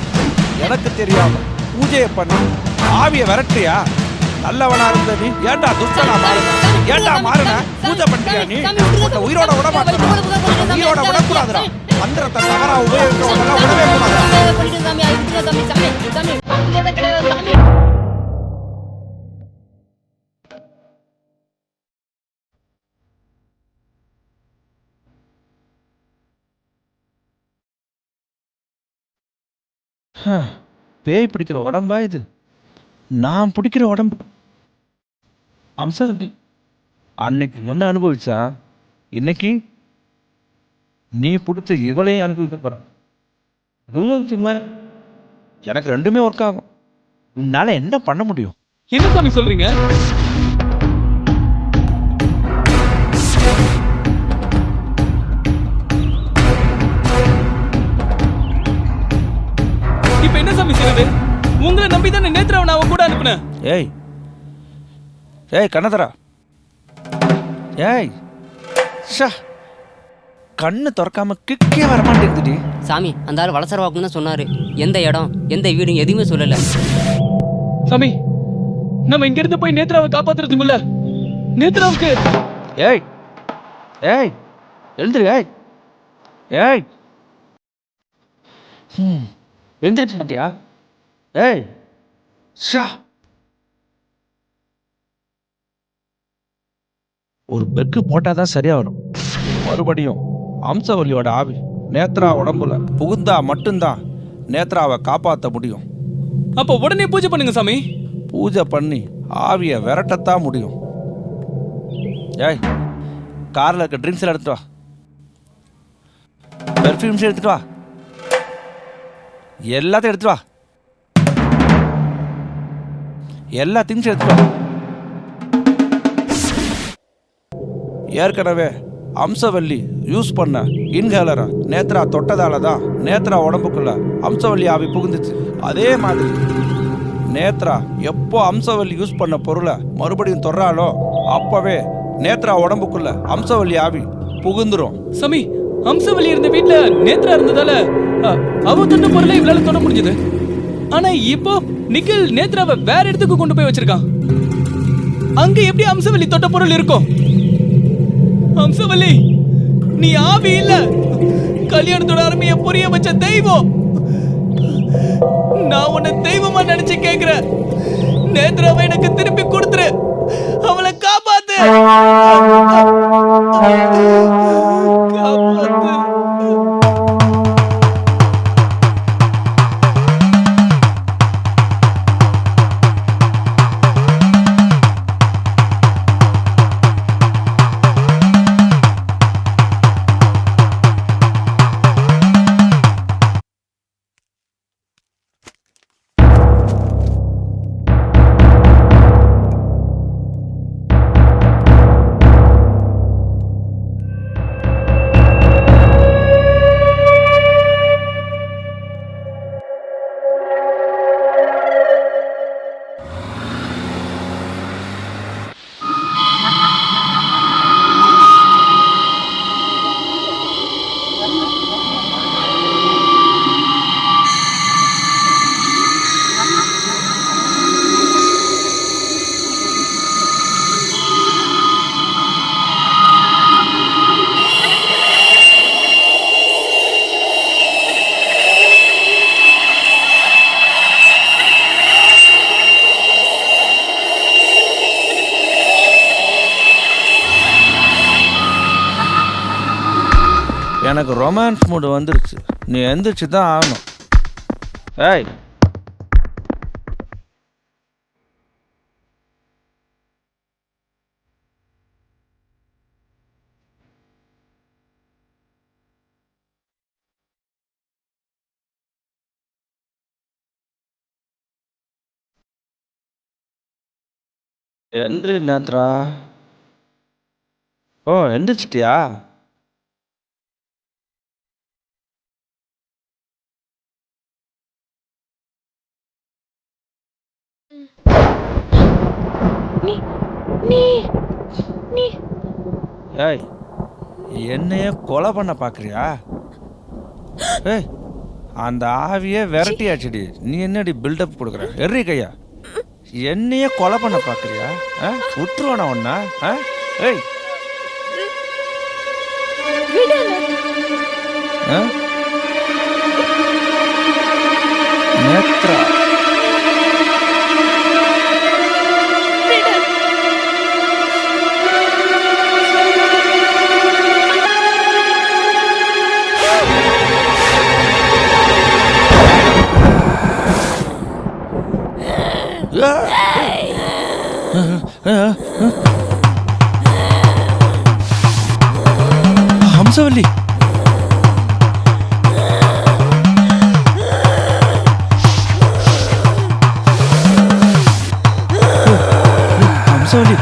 Speaker 10: எனக்கு தெரியாம பூஜையை பண்ணி ஆவிய விரட்டியா? நல்லவனா இருந்த நீ ஏன்டா துஷ்டனா மாறுன? ஏன்டா மாறுன? பூஜை பண்ணியா நீ? உன்னை உயிரோட விட மாட்டேன். உயிரோட விடக்கூடாதுடா. மந்திரத்தை தவறா உபயோகிக்கிறவங்க விடவே கூடாது. பேய் பிடிக்கிற உடம்பா இது? நான் பிடிக்கிற உடம்பு. அம்சவல்லி அன்னைக்கு என்ன அனுபவிச்சா, இன்னைக்கு நீ பிடிச்ச இவளையும் அனுபவிக்க போற. எனக்கு ரெண்டுமே ஒர்க் ஆகும். உன்னால என்ன பண்ண முடியும்?
Speaker 1: என்ன சாமி சொல்றீங்க? இப்ப என்ன சாமி செய்யறது? உங்களை நம்பி தானே நேத்ராவை நான் அவன் கூட அனுப்புனேன்.
Speaker 10: ஏய் ஏய் கண்ணதரா, ஏய் ஷா, கண்ணு திறக்காம கிக்கே வரமாட்டேங்குதுடி.
Speaker 9: சாமி அந்த ஆள் வளசரவாக்குன்னு தான் சொன்னாரு. எந்த இடம் எந்த வீடு எதுவுமே சொல்லல.
Speaker 1: சாமி நம்ம இங்க இருந்து போய் நேத்ராவை காப்பாத்துறதுக்குள்ள நேத்ராவுக்கு.
Speaker 10: ஏய் ஏய் எழுந்துரு. ஏய் ஏய் எழுந்துட்டு மாட்டியா? ஏய் ஷா, ஒரு பெக்கு போட்டாதான் சரியா வரும். மறுபடியும் அம்சவல்லியோட ஆவி நேத்ரா உடம்புல புகுந்தா மட்டும்தான் நேத்ராவை காப்பாற்ற முடியும்.
Speaker 1: அப்ப உடனே பூஜை பண்ணுங்க சாமி.
Speaker 10: பூஜை பண்ணி ஆவியை விரட்டத்தான் முடியும். ஏய் கார்ல இருக்க ட்ரிங்க்ஸ் எல்லாம் எடுத்துட்டு வா. பெர்ஃப்யூம்ஸ் எடுத்துட்டு வா. எல்லாத்தையும் எடுத்துட்டு வா. எல்லா திங்ஸ் எடுத்துட்டு வா. ஏற்கனவே அம்சவல்லி யூஸ் பண்ண இன்ஹேலரை நேத்ரா தொட்டதால தான் நேத்ரா உடம்புக்குள்ள அம்சவல்லி ஆவி புகுந்துச்சு. அதே மாதிரி நேத்ரா எப்போ அம்சவல்லி யூஸ் பண்ண பொருளை மறுபடியும் தொடுறாலோ அப்பவே நேத்ரா உடம்புக்குள்ள அம்சவல்லி ஆவி புகுந்துரும்.
Speaker 1: சாமி அம்சவல்லி இருந்த வீட்டுல நேத்ரா இருந்ததால அவ தொட்ட பொருளை இவளால தொட முடிஞ்சது. ஆனா இப்போ நிக்கில் நேத்ராவை வேற இடத்துக்கு கொண்டு போய் வச்சிருக்கான். அங்க எப்படி அம்சவல்லி தொட்ட பொருள் இருக்கும்? அம்சவல்லி நீ ஆவி இல்ல, கல்யாணத்தோட அருமையை புரிய வச்ச தெய்வம். நான் உன்னை தெய்வமா நினைச்சு கேக்குறேன். நேத்ராவை எனக்கு திருப்பி கொடுத்துரு. அவளை காப்பாத்து. காப்பாத்து.
Speaker 10: எனக்கு ரொமான்ஸ் மூடு வந்துருச்சு. நீ எந்திரிச்சு தான் ஆகணும். ஏய் எந்திரி நேத்ரா. ஓ எந்திரிச்சிட்டியா? ஏய் என்னைய கொலை பண்ண பார்க்குறியா? ஏய் அந்த ஆவியே விரட்டியாச்சுடி, நீ என்னடி பில்டப் கொடுக்குற? எறி கையா, என்னையே கொலை பண்ண பார்க்குறியா? விட்டுருவானா ஒன்னா? ஏய் நேத்ரா, ஹம்சவல்லி, ஹம்சவல்லி,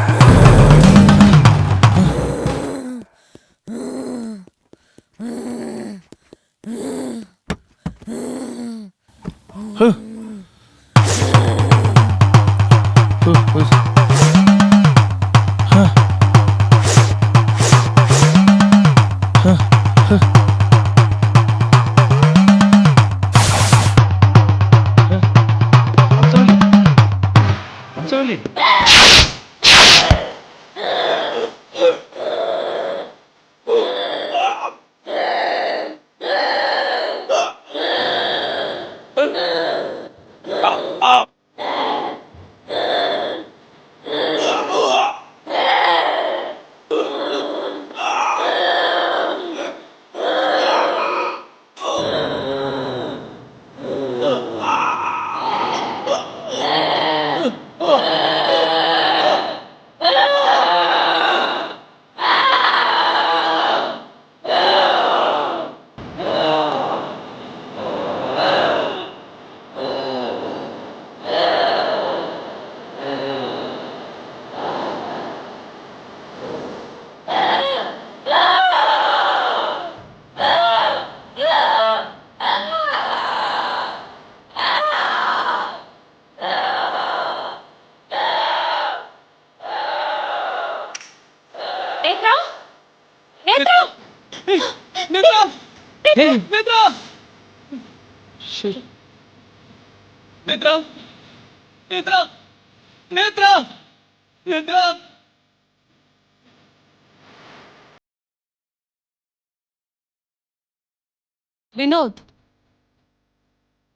Speaker 4: வினோத்,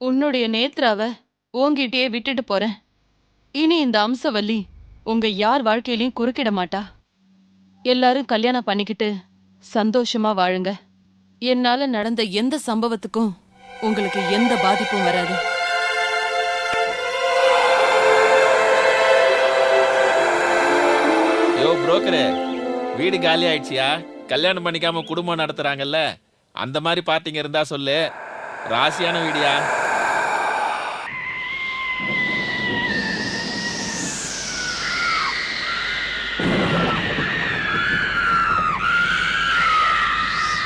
Speaker 4: உன்னுடைய நேத்ராவை உன்கிட்டயே விட்டுட்டு போறேன். இனி இந்த அம்சவல்லி உங்க யார் வாழ்க்கையிலையும் குறுக்கிட மாட்டா. எல்லாரும் கல்யாணம் பண்ணிக்கிட்டு சந்தோஷமா வாழுங்க. என்னால நடந்த எந்த சம்பவத்துக்கும் உங்களுக்கு எந்த பாதிப்பும் வராது.
Speaker 7: யோ புரோக்கரே, வீடு காலி ஆயிடுச்சியா? கல்யாணம் பண்ணிக்காம குடும்பம் நடத்துறாங்கல்ல, அந்த மாதிரி பார்ட்டிங்க இருந்தா சொல்லு. ராசியான வீடியா?